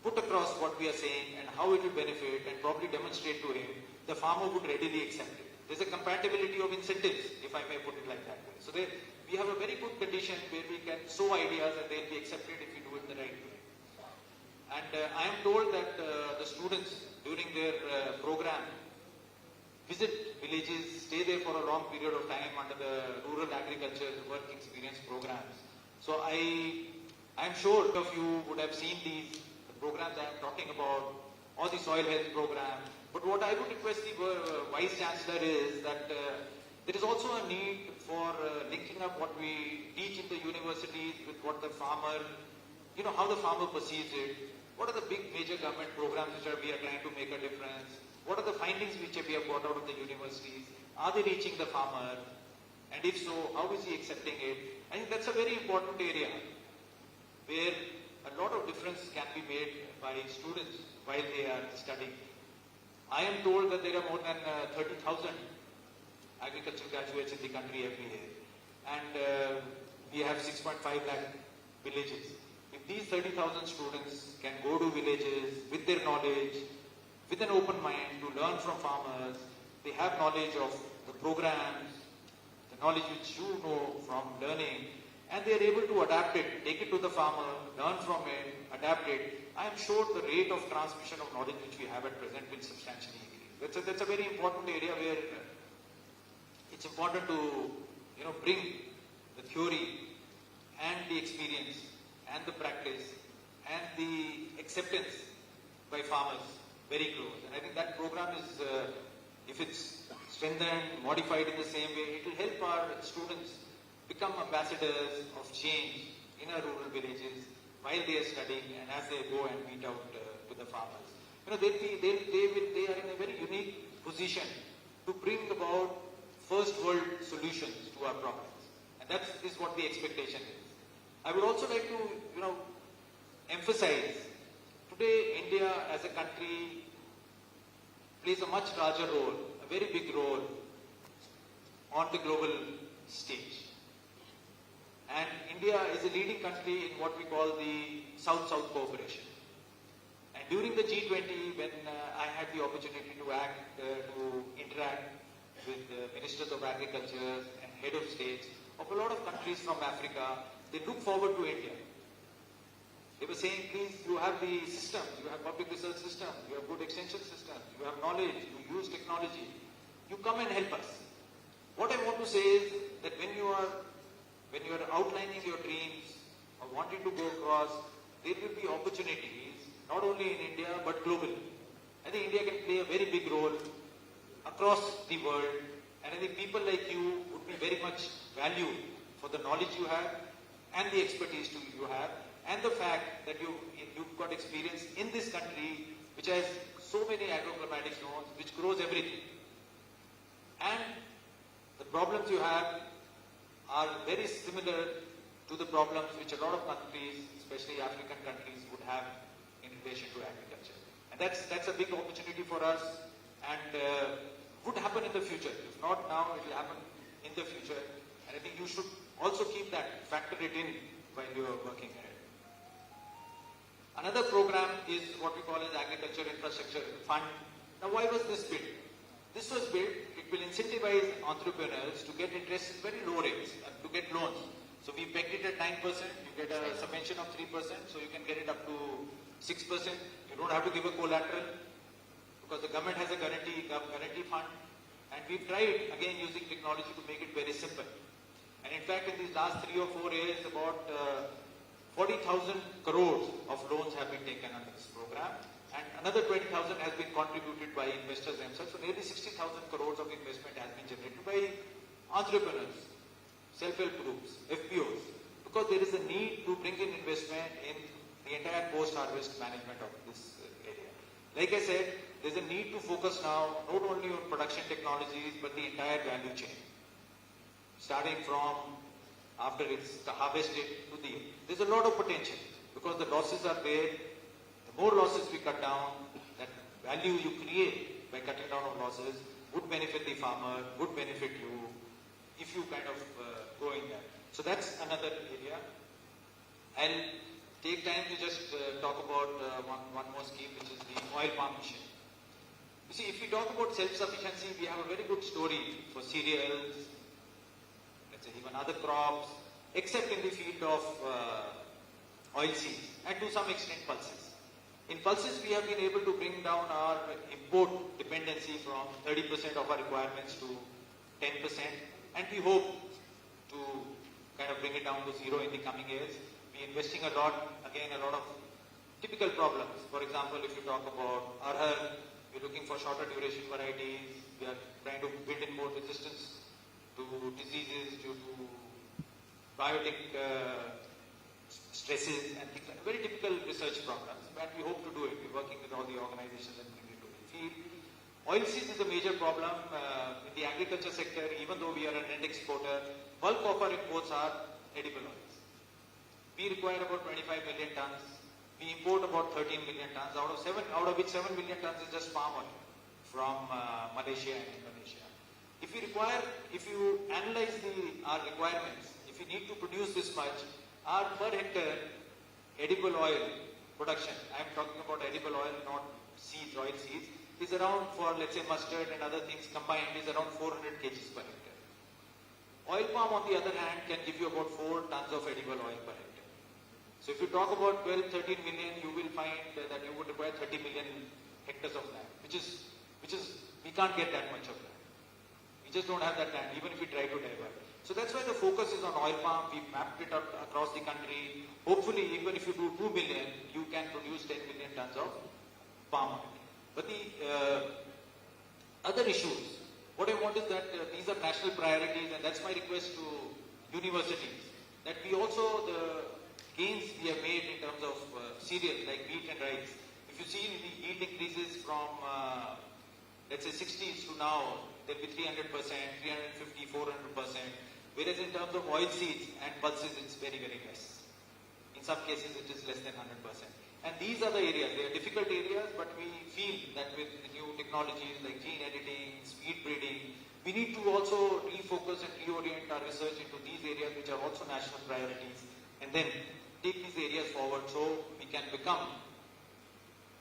put across what we are saying and how it will benefit and probably demonstrate to him, the farmer would readily accept it. There's a compatibility of incentives, if I may put it like that way. So we have a very good condition where we can sow ideas and they'll be accepted if we do it the right way. And I am told that the students during their program visit villages, stay there for a long period of time under the Rural Agriculture Work Experience programs. So I'm sure of you would have seen the programs I am talking about, or the soil health program. But what I would request the Vice Chancellor is that there is also a need for linking up what we teach in the universities with what the farmer, how the farmer perceives it. What are the big major government programs which we are trying to make a difference? What are the findings which we have got out of the universities? Are they reaching the farmer? And if so, how is he accepting it? I think that's a very important area where a lot of difference can be made by students while they are studying. I am told that there are more than 30,000 agricultural graduates in the country every year. And we have 6.5 lakh villages. If these 30,000 students can go to villages with their knowledge, with an open mind to learn from farmers, they have knowledge of the programs, the knowledge which you know from learning, and they are able to adapt it, take it to the farmer, learn from it, adapt it. I am sure the rate of transmission of knowledge which we have at present will substantially increase. That's a very important area where it's important to bring the theory and the experience and the practice and the acceptance by farmers very close. And I think that program is, if it's strengthened, modified in the same way, it will help our students become ambassadors of change in our rural villages while they are studying and as they go and meet out to the farmers. They are in a very unique position to bring about first world solutions to our problems. And that is what the expectation is. I would also like to, emphasize, today India as a country plays a much larger role, a very big role on the global stage. And India is a leading country in what we call the South-South cooperation. And during the G20, when I had the opportunity to interact with ministers of agriculture and head of states of a lot of countries from Africa, they look forward to India. They were saying, please, you have the systems, you have public research systems, you have good extension systems, you have knowledge, you use technology. You come and help us. What I want to say is that when you are outlining your dreams or wanting to go across, there will be opportunities, not only in India, but globally. I think India can play a very big role across the world, and I think people like you would be very much valued for the knowledge you have and the expertise you have, and the fact that you've got experience in this country which has so many agroclimatic zones, which grows everything. And the problems you have are very similar to the problems which a lot of countries, especially African countries, would have in relation to agriculture. And that's a big opportunity for us, and would happen in the future. If not now, it will happen in the future. And I think you should also keep that, factor it in while you are working ahead. Another program is what we call as Agriculture Infrastructure Fund. Now, why was this built? This was built, it will incentivize entrepreneurs to get interest in very low rates and to get loans. So we pegged it at 9%, you get a subvention of 3%, so you can get it up to 6%. You don't have to give a collateral because the government has a guarantee fund. And we've tried, again, using technology to make it very simple. And in fact, in these last 3 or 4 years, about 40,000 crores of loans have been taken under this program. And another 20,000 has been contributed by investors themselves. So nearly 60,000 crores of investment has been generated by entrepreneurs, self-help groups, FPOs. Because there is a need to bring in investment in the entire post-harvest management of this area. Like I said, there's a need to focus now not only on production technologies, but the entire value chain. Starting from after it's harvested to the end. There's a lot of potential because the losses are there. The more losses we cut down, that value you create by cutting down on losses would benefit the farmer, would benefit you if you kind of go in there. So that's another area. I'll take time to just talk about one more scheme, which is the oil palm mission. You see, if we talk about self-sufficiency, we have a very good story for cereals, let's say even other crops, except in the field of oilseeds and to some extent pulses. In pulses, we have been able to bring down our import dependency from 30% of our requirements to 10%, and we hope to kind of bring it down to zero in the coming years. We're investing a lot, again, a lot of typical problems. For example, if you talk about arhar, we're looking for shorter duration varieties. We are trying to build in more resistance to diseases due to biotic stresses and things like that. Very typical research programs, but we hope to do it. We're working with all the organizations and bringing it to the field. Oilseeds is a major problem in the agriculture sector. Even though we are a net exporter, bulk of our imports are edible oils. We require about 25 million tons. We import about 13 million tons, out of which 7 million tons is just palm oil from Malaysia and Indonesia. If you analyze our requirements, if we need to produce this much, our per hectare edible oil production, I am talking about edible oil, not seeds, oil seeds, is around, for let's say mustard and other things combined, is around 400 kgs per hectare. Oil palm, on the other hand, can give you about 4 tons of edible oil per hectare. So if you talk about 12, 13 million, you will find that you would require 30 million hectares of land, which is, we can't get that much of land. We just don't have that land, even if we try to divert. So that's why the focus is on oil palm. We've mapped it out across the country. Hopefully, even if you do 2 million, you can produce 10 million tons of palm oil. But the other issues, what I want is that these are national priorities, and that's my request to universities, that we also, the gains we have made in terms of cereals like wheat and rice. If you see the yield increases from, let's say 60s to now, there'll be 300%, 350, 400%. Whereas in terms of oil seeds and pulses, it's very, very less. In some cases, it is less than 100%. And these are the areas. They are difficult areas, but we feel that with new technologies like gene editing, speed breeding, we need to also refocus and reorient our research into these areas which are also national priorities, and then take these areas forward so we can become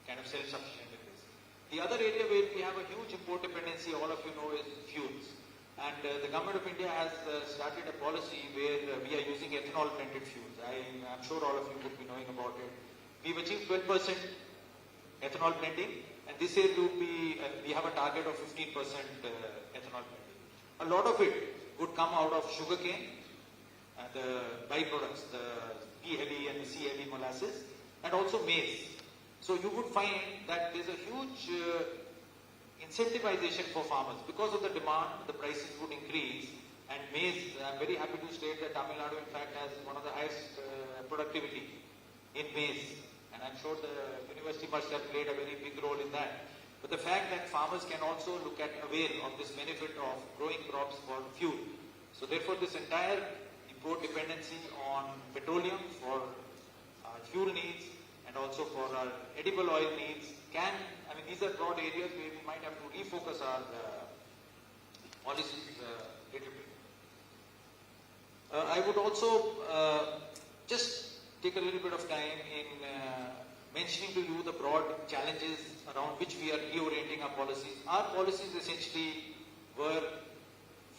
kind of self-sufficient in this. The other area where we have a huge import dependency, all of you know, is fuels. And the government of India has started a policy where we are using ethanol-blended fuels. I'm sure all of you would be knowing about it. We've achieved 12% ethanol blending, and this year we have a target of 15% ethanol blending. A lot of it would come out of sugarcane, the byproducts, the P-heavy and the C-heavy molasses, and also maize. So you would find that there's a huge incentivization for farmers. Because of the demand, the prices would increase, and maize, I'm very happy to state that Tamil Nadu in fact has one of the highest productivity in maize, and I'm sure the university must have played a very big role in that. But the fact that farmers can also avail of this benefit of growing crops for fuel. So therefore this entire import dependency on petroleum for our fuel needs and also for our edible oil needs these are broad areas where we might have to refocus our policies a little bit. I would also just take a little bit of time in mentioning to you the broad challenges around which we are reorienting our policies. Our policies essentially were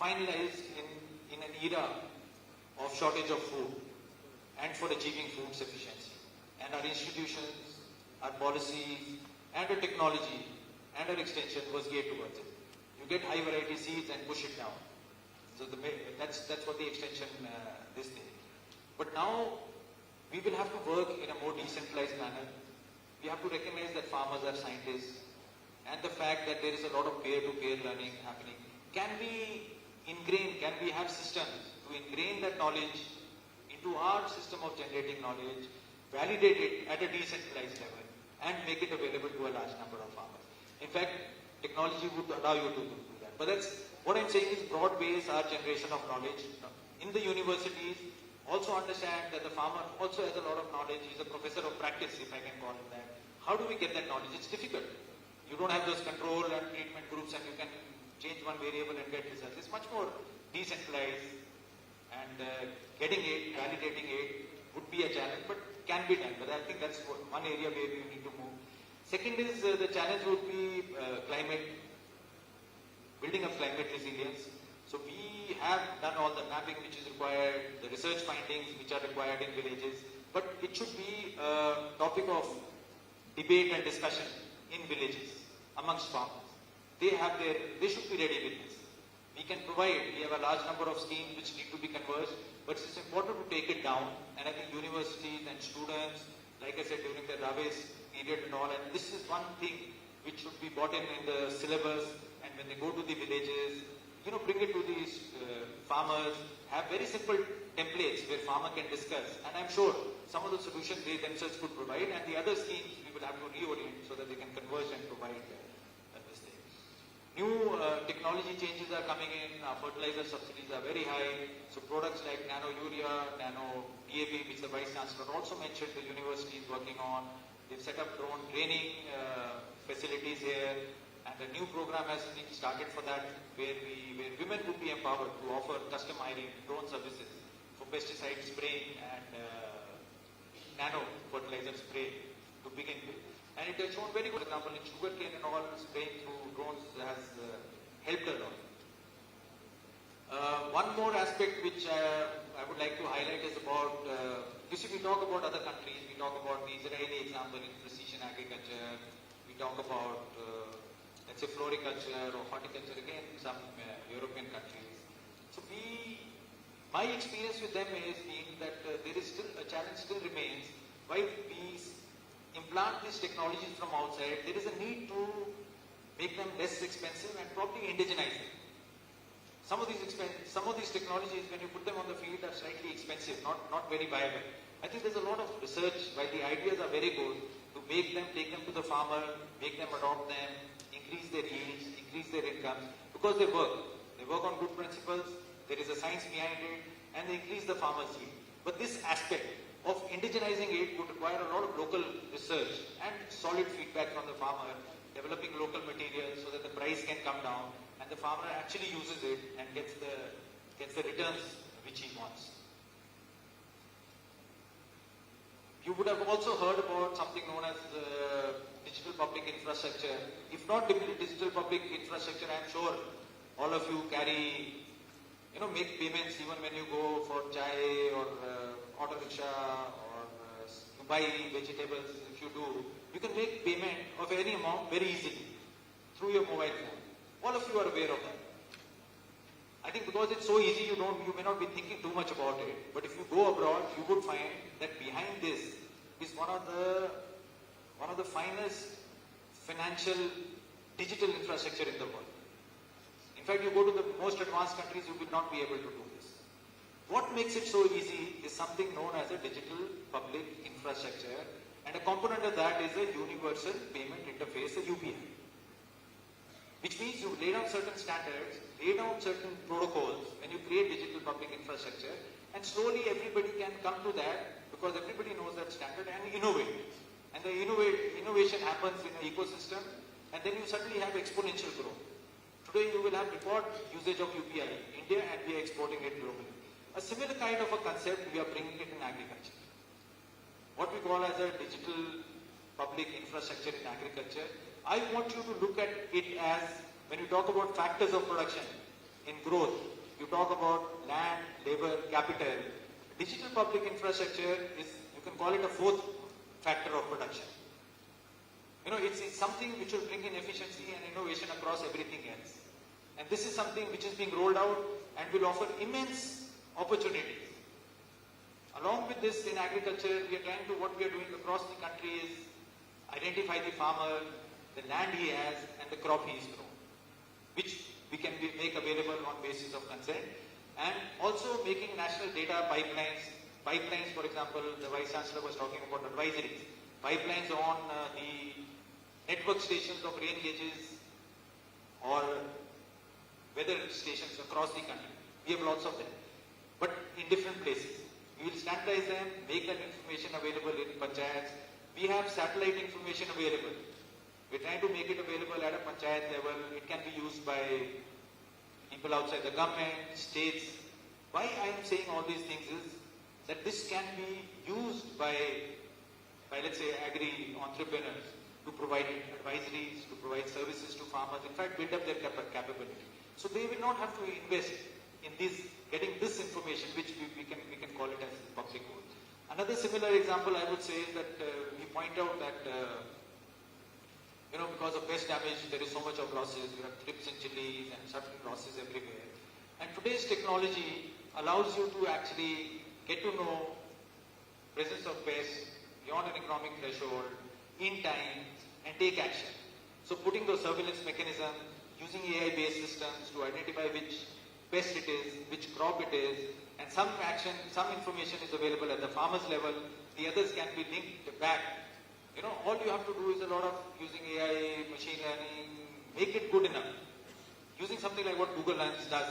finalized in an era of shortage of food and for achieving food sufficiency. And our institutions, our policies, and our technology and our extension was geared towards it. You get high variety seeds and push it down. So that's what the extension this thing. But now we will have to work in a more decentralized manner. We have to recognize that farmers are scientists and the fact that there is a lot of peer-to-peer learning happening. Can we have systems to ingrain that knowledge into our system of generating knowledge, validate it at a decentralized level, and make it available to a large number of farmers. In fact, technology would allow you to do that. But that's what I'm saying is broad base our generation of knowledge. In the universities, also understand that the farmer also has a lot of knowledge. He's a professor of practice, if I can call him that. How do we get that knowledge? It's difficult. You don't have those control and treatment groups and you can change one variable and get results. It's much more decentralized and getting it, validating it would be a challenge, but can be done. But I think that's one area where we need to move. Second is the challenge would be building of climate resilience. So we have done all the mapping which is required, the research findings which are required in villages, but it should be a topic of debate and discussion in villages amongst farmers. They should be ready with this. We can provide, we have a large number of schemes which need to be converged, but it's important to take it down, and I think universities and students, like I said during the Raves period and all, and this is one thing which should be brought in the syllabus, and when they go to the villages, bring it to these farmers, have very simple templates where farmer can discuss, and I'm sure some of the solutions they themselves could provide, and the other schemes we will have to reorient so that they can converge and provide this thing. New technology changes are coming in, fertilizer subsidies are very high, so products like nano urea, nano DAP, which the Vice Chancellor also mentioned the university is working on. They've set up drone training facilities here, and a new program has been started for that, where women would be empowered to offer custom hiring drone services for pesticide spraying and nano fertilizer spray to begin with. And it has shown very good example in sugarcane and all, spraying through drones has helped a lot. One more aspect which I would like to highlight is about, you see, we talk about other countries, we talk about the Israeli example in precision agriculture, we talk about, let's say, floriculture or horticulture, again, some European countries. So my experience with them is being that there is still, a challenge still remains, while we implant these technologies from outside, there is a need to make them less expensive and probably indigenize them. Some of these technologies, when you put them on the field, are slightly expensive, not very viable. I think there's a lot of research, while the ideas are very good, to make them, take them to the farmer, make them adopt them, increase their yields, increase their incomes, because they work. They work on good principles, there is a science behind it, and they increase the farmer's yield. But this aspect of indigenizing it would require a lot of local research and solid feedback from the farmer, developing local materials so that the price can come down and the farmer actually uses it and gets the returns which he wants. You would have also heard about something known as digital public infrastructure. If not digital public infrastructure, I am sure all of you make payments even when you go for chai or auto rickshaw or you buy vegetables. If you do, you can make payment of any amount very easily through your mobile phone. All of you are aware of that. I think because it's so easy, you may not be thinking too much about it. But if you go abroad, you would find that behind this is one of the finest financial digital infrastructure in the world. In fact, you go to the most advanced countries, you will not be able to do this. What makes it so easy is something known as a digital public infrastructure, and a component of that is a universal payment interface, a UPI. which means you lay down certain standards, lay down certain protocols when you create digital public infrastructure, and slowly everybody can come to that because everybody knows that standard and innovate. And the innovation happens in an ecosystem, and then you suddenly have exponential growth. Today you will have record usage of UPI in India, and we are exporting it globally. A similar kind of a concept we are bringing it in agriculture. What we call as a digital public infrastructure in agriculture. I want you to look at it as, when you talk about factors of production in growth, you talk about land, labor, capital. Digital public infrastructure is, you can call it a fourth factor of production. You know, it's something which will bring in efficiency and innovation across everything else. And this is something which is being rolled out and will offer immense opportunities. Along with this, in agriculture, we are trying to, what we are doing across the country is identify the farmer, the land he has, and the crop he is grown, which we can make available on basis of consent, and also making national data pipelines. Pipelines, for example, the Vice Chancellor was talking about advisories. Pipelines on the network stations of rain gauges or weather stations across the country. We have lots of them, but in different places. We will standardize them, make that information available in panchayats. We have satellite information available. We're trying to make it available at a panchayat level. It can be used by people outside the government, states. Why I am saying all these things is that this can be used by let's say agri entrepreneurs to provide advisories, to provide services to farmers, in fact build up their capability. So they will not have to invest in this, getting this information, which we can call it as public good. Another similar example I would say is that we point out that because of pest damage there is so much of losses. You have thrips and chilies and certain losses everywhere. And today's technology allows you to actually get to know presence of pests beyond an economic threshold in time and take action. So putting those surveillance mechanisms, using AI-based systems to identify which pest it is, which crop it is, and some action, some information is available at the farmer's level, the others can be linked back. All you have to do is a lot of using AI, machine learning, make it good enough. Using something like what Google Lens does,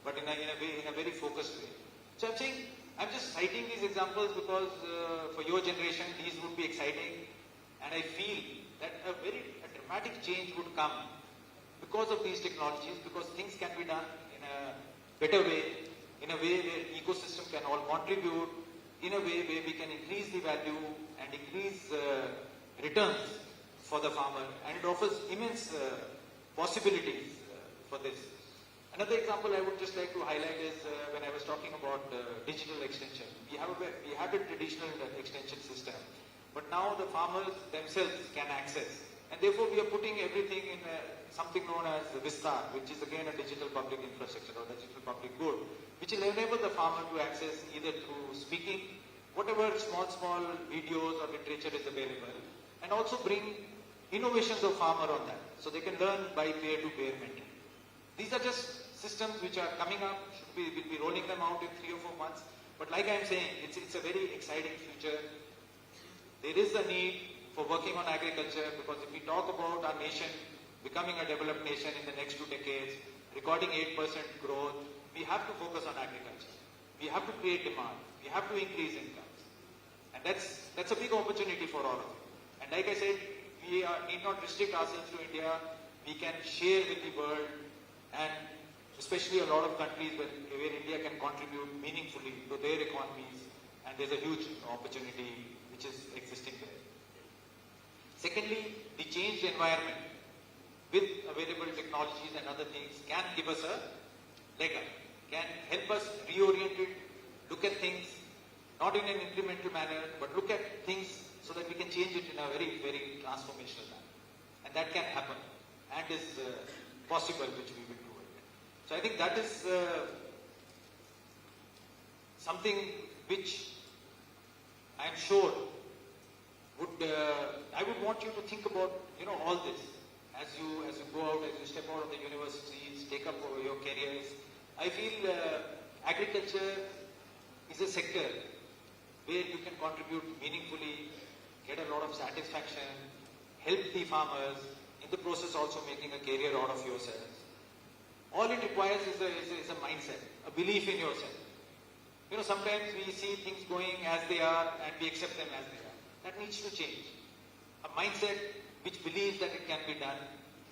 but in a very focused way. So I'm just citing these examples because for your generation these would be exciting, and I feel that a dramatic change would come because of these technologies, because things can be done in a better way, in a way where ecosystem can all contribute, in a way where we can increase the value and increase returns for the farmer, and it offers immense possibilities for this. Another example I would just like to highlight is when I was talking about digital extension. We have a traditional extension system, but now the farmers themselves can access, and therefore we are putting everything in something known as Vistar, which is again a digital public infrastructure or digital public good, which will enable the farmer to access either through speaking, whatever small videos or literature is available, and also bring innovations of farmer on that, so they can learn by peer-to-peer mentoring. These are just systems which are coming up. We'll be rolling them out in 3 or 4 months. But like I'm saying, it's a very exciting future. There is a need for working on agriculture, because if we talk about our nation becoming a developed nation in the next 2 decades, recording 8% growth, we have to focus on agriculture. We have to create demand. We have to increase incomes. And that's a big opportunity for all of you. And like I said, we need not restrict ourselves to India. We can share with the world, and especially a lot of countries where India can contribute meaningfully to their economies, and there's a huge opportunity which is existing there. Secondly, the changed environment with available technologies and other things can give us a leg up, can help us reorient it, look at things not in an incremental manner, but look at things so that we can change it in a very, very transformational manner. And that can happen, and is possible, which we will do it. So I think that is something which I am sure I would want you to think about, all this as you go out, as you step out of the universities, take up your careers. I feel agriculture is a sector where you can contribute meaningfully, get a lot of satisfaction, help the farmers, in the process also making a career out of yourselves. All it requires is a mindset, a belief in yourself. You know, sometimes we see things going as they are and we accept them as they are. That needs to change. A mindset which believes that it can be done,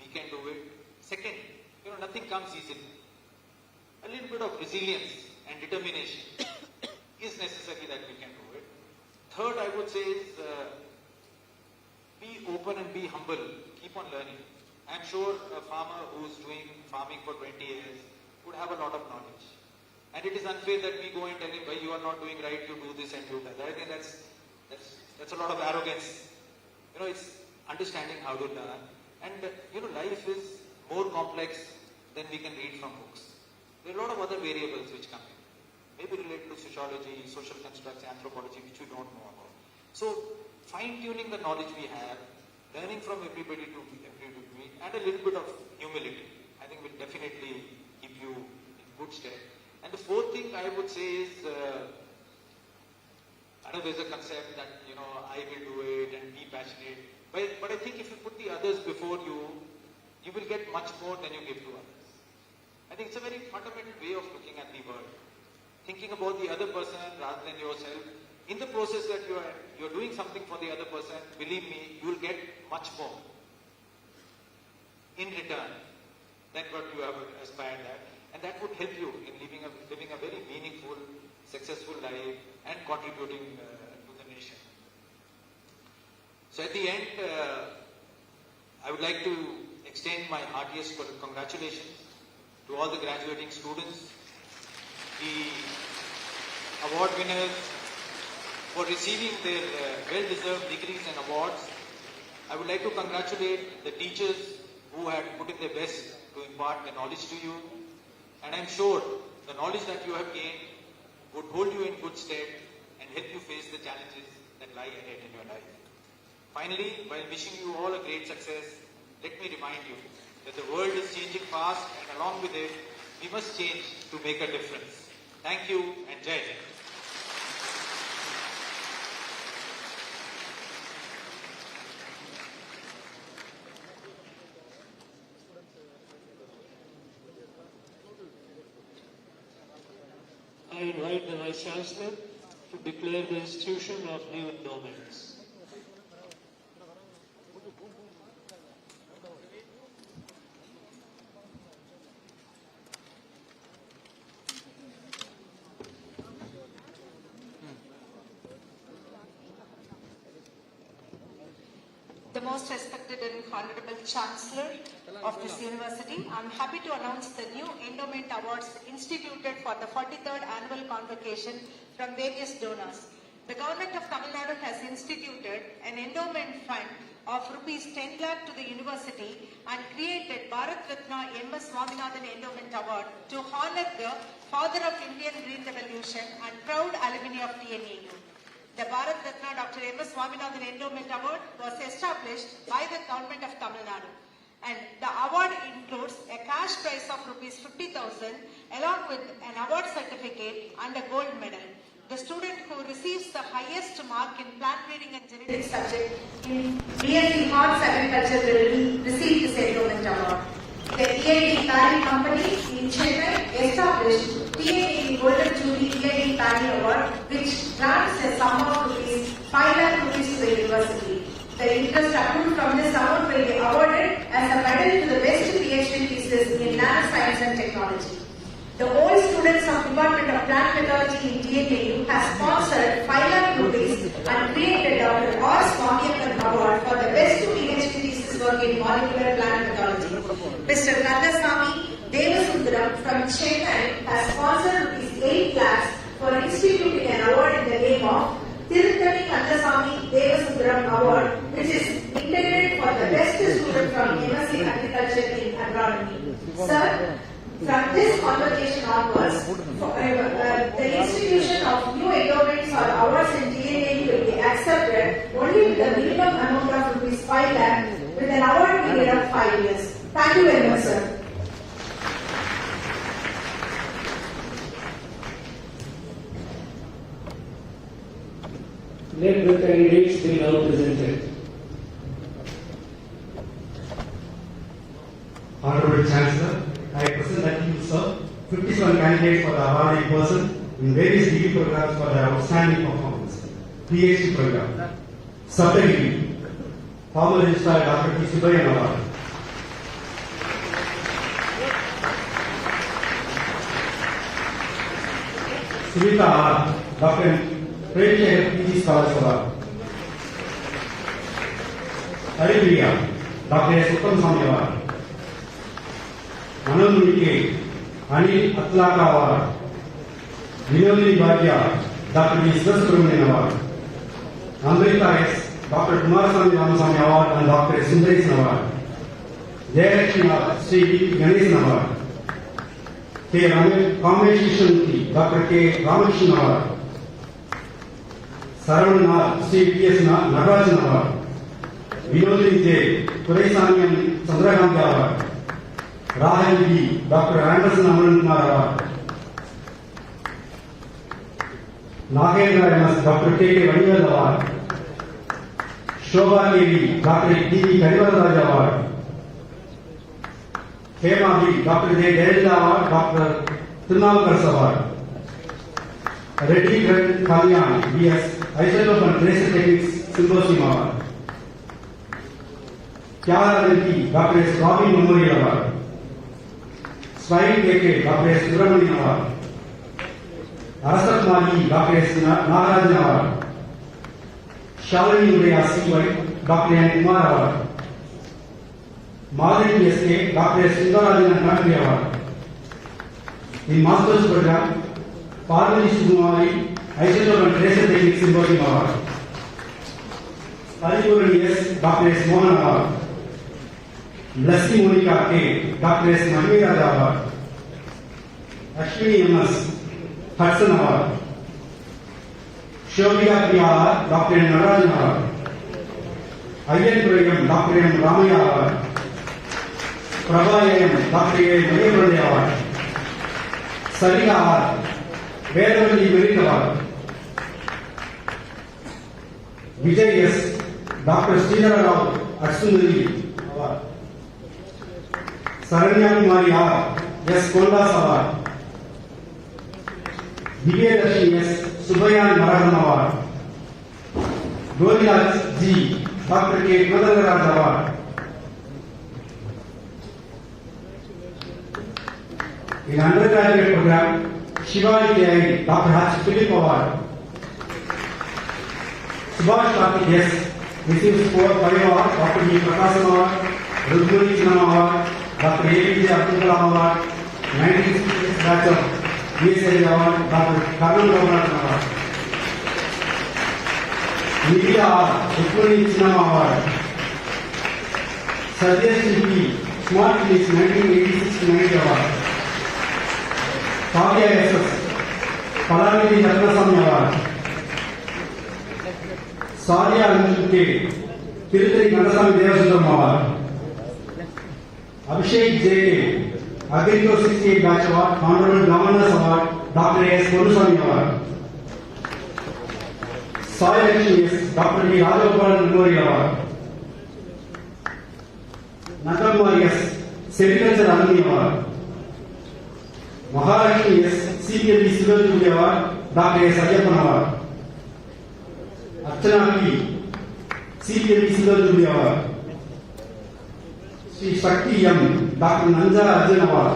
we can do it. Second, you know, nothing comes easily. A little bit of resilience and determination is necessary that we can do it. Third, I would say is be open and be humble. Keep on learning. I'm sure a farmer who's doing farming for 20 years would have a lot of knowledge. And it is unfair that we go and tell him, well, you are not doing right, you do this and do that. I think that's a lot of arrogance. You know, it's understanding how to learn. And, you know, life is more complex than we can read from books. There are a lot of other variables which come in. Maybe related to sociology, social constructs, anthropology, which we don't know about. So, fine-tuning the knowledge we have, learning from everybody to every degree, and a little bit of humility, I think will definitely keep you in good stead. And the fourth thing I would say is, I know there's a concept that, you know, I will do it and be passionate. But I think if you put the others before you, you will get much more than you give to others. I think it's a very fundamental way of looking at the world. Thinking about the other person rather than yourself. In the process that you're doing something for the other person, believe me, you will get much more in return than what you have aspired at. And that would help you in living a very meaningful, successful life and contributing to the nation. So at the end, I would like to extend my heartiest congratulations to all the graduating students, the award winners for receiving their well-deserved degrees and awards. I would like to congratulate the teachers who had put in their best to impart the knowledge to you. And I'm sure the knowledge that you have gained would hold you in good stead and help you face the challenges that lie ahead in your life. Finally, while wishing you all a great success, let me remind you that the world is changing fast, and along with it, we must change to make a difference. Thank you and Jai Hind. I invite the Vice Chancellor to declare the institution of new endowments. The most respected and honorable Chancellor of this university, I'm happy to announce the new endowment awards instituted for the 43rd annual convocation from various donors. The government of Tamil Nadu has instituted an endowment fund of rupees 10 lakh to the university and created Bharat Ratna M.S. Swaminathan Endowment Award to honor the father of Indian Green Revolution and proud alumni of TNAU. The Bharat Ratna Dr. M.S. Swaminathan Endowment Award was established by the government of Tamil Nadu, and the award includes a cash prize of rupees 50,000 along with an award certificate and a gold medal. The student who receives the highest mark in plant breeding and genetics subject in BSc Hearts Agriculture will receive this endowment award. The EID Paddy Company in Chennai established TNAD Golden Jubilee EID Paddy Award, which grants a sum of rupees 5 lakh rupees to the university. The interest accrued from this amount will be awarded as a medal to the best PhD thesis in nanoscience and technology. The old students of Department of Plant Pathology in TNAU has sponsored 5 lakh rupees and created Dr. R. Swaminathan Award for the best PhD thesis work in molecular plant pathology. Mr. Kandasamy Devasundaram from Chennai has sponsored rupees 8 lakhs for instituting an award in the name of Tirutani Kandasamy Devasundaram Award, which is intended for the best student from MSc Agriculture in Agronomy. Sir, from this convocation onwards, the institution of new endowments or awards in TNAU will be accepted only with the minimum amount of rupees 5 lakh with an award period of 5 years. Thank you very much, sir. Let the candidates be now presented. Honorable Chancellor, I present that you, sir, 57 candidates for the awarding person in various degree programs for their outstanding performance. PhD program, sub-degree, former Registrar Dr. T. Subbayan Award. Sumita R. Dr. Premchand PG Scholars Award. Haripriya, Dr. S. Uttamswamy Award. Manoj K. Anil Atlaka Award. Vinodini Bhatia, Dr. V. Subramanian Award. Amrita S. Dr. Kumaraswamy Ramaswamy Award and Dr. S. Sundaresan Award. Jayalakshmi Sri V. Ganesan Award. K. Convocation Dr. K. Ramakrishnan Award. Saravanan Sri V.S. Nagarajan Award. Vinodini J. Kuraisanyan Chandrakant Award. Rahul B. Dr. Anderson Amaran Kumar Award. Nagendra M.S. Dr. K. K. Vanival Award. Shobha K.V. Dr. D. Karivaraj Award. Hema B. Dr. J. Jayalalitha Award. Dr. Tinnavukar's Award. Reddy Kalyan B.S. Isotope and Tracer Techniques Symposium Award. Kyara P. Dr. S. Robin Memorial Award. Swine K.K. Dr. S. Subramanian Award. Arasat Mali Dr. S. Nagarajan Award. Shalini Udaya C.Y. Dr. N. Kumar Award. Madhavi S.K. Dr. S. Sundarajan and Country Award. In Master's Program, Parvati Sukumari, Isotope and Tracer Techniques Symposium Award. Haripuran S. Dr. S. Mohan Award. Blessing Monica K. Dr. S. Mahiraj Award. Ashwini M.S. Hudson Award. Shobhika Priya Dr. N. Nagarajan Award. Ayyan Purayam Dr. M. Ramaya Award. Prabha M. Dr. A. Mayapurade Award. Sarika R. Vedavali Merit Award. Vijay S. Dr. Sridhara Rao Arsundari Award. Saranya Kumari R. S. Kondas Award. Divyadarshini S. Subbayan Narayan Award. Govilaj G. Dr. K. Madangaraj Award. In undergraduate program, Shivaji K. Dr. H. Philip Award. Subhash Karthik S. receives 5 awards. Dr. B. Prakasam Award. Rukmani Chinam Award. Dr. A.P.J. Abdul Kalam Award. 1966 batch of BSI Award. Dr. Karnam Raghunathan Award. Nivya R. Rukmani Chinam Award. Satyajit P. Smart Kids 1986-90 Award. Kavya S.S. Palanidhi Ratnaswamy Award. Sarya Anjul K. Tirutari Kandasamy Devasundram Award. Abhishek J. Agrico 68 Batch Award. Honorable Governors Award. Dr. S. Ponuswamy Award. Sai Lakshmi S. Dr. B. Rajagopal Memorial Award. Nandakumar S. Sericulture Alumni Award. Mahalakshmi S. CPLB Silver Jubilee Award. Dr. S. Ayyappan Award. Archana P. CPLB Silver Jubilee Award. Sri Shakti M. Dr. Nanja Arjun Award.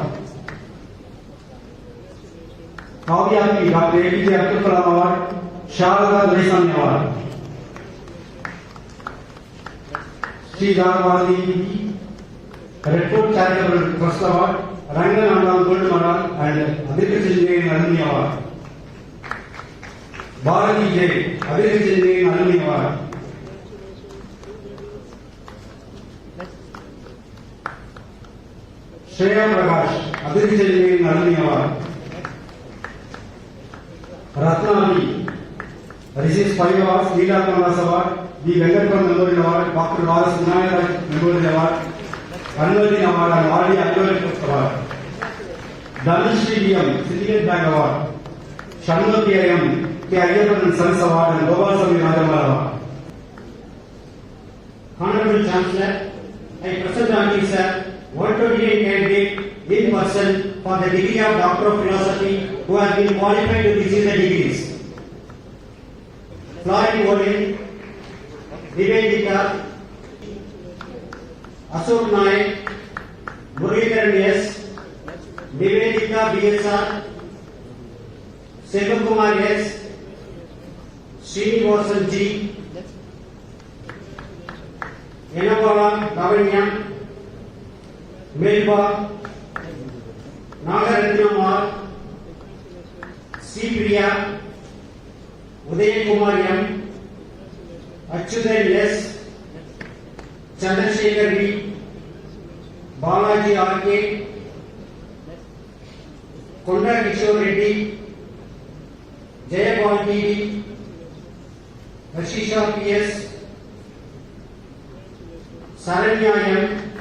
Kavya P. Dr. A.P.J. Abdul Kalam Award. Sharada Doraiswamy Award. Sri Raghavati P. Red Fort Charitable Trust Award. Rangan Andam Gold Medal and Agriculture Engineering Alumni Award. Bharati J. Agriculture Engineering Alumni Award. Shreya Prakash Agriculture Engineering Alumni Award. Ratna B. receives 5 awards. Leela Kamas Award. V. Venkatam Memorial Award. Dr. Varas Vinayaraj Memorial Award. Annual Award and R.D. Annual Award. Dhanishri D.M. Syndicate Bank Award. Shanmukhi I.M. K. Ayyappan and Sons Award and Gopalswamy Rajamala Award. Honorable Chancellor, I present on you, sir, 128 candidate in person for the degree of Doctor of Philosophy who has been qualified to receive the degrees. Florin Olin, Nivedita, Ashok Naik, Muralidharan S, Nivedita BSR, Selvakumar S, Srinivasan G, Dinamalar Lavanya, Melba, Nagaratnamar, C. Priya, Uday Kumar M, Achyutan S, Chandrasekhar B, Balaji R.K., Konda Kishore Reddy, Jayapal T.D., Ashisha P.S., Saranya M,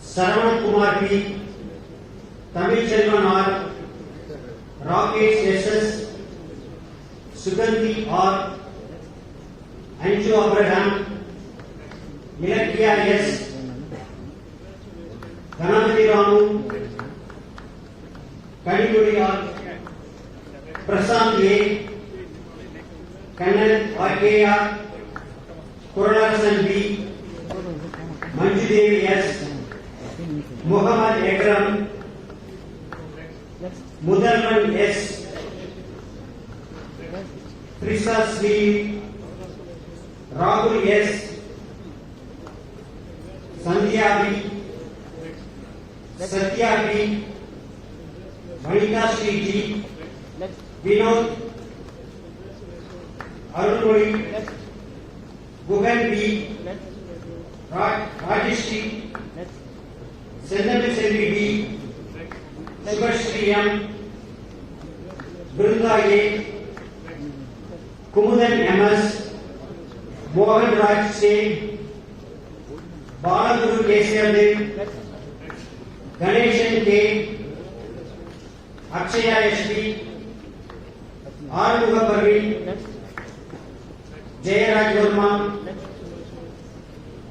Saravanan Kumar P, Tamil Selvan R, Rakesh S.S., Sugandhi R, Anju Abraham, Ilakya S, Ganapati Ramu, Kaniguri R, Prasant A, Kannan R.K.R., Kuralasan B, Manju Devi S, Muhammad Akram, Mudalman S, Trisa Sri, Rahul S, Sandhya B, Satya B, Manika Sri G, Vinod, Arunmoli, Gugan B, Rajeshri, Sendavi Selvi D, Subhashri M, Brinda A, Kumudan MS, Mohan Raj Singh, Balaguru Keshav, Ganeshan K, Akshaya SP, Armuga Parveen, Jayaraj Verma,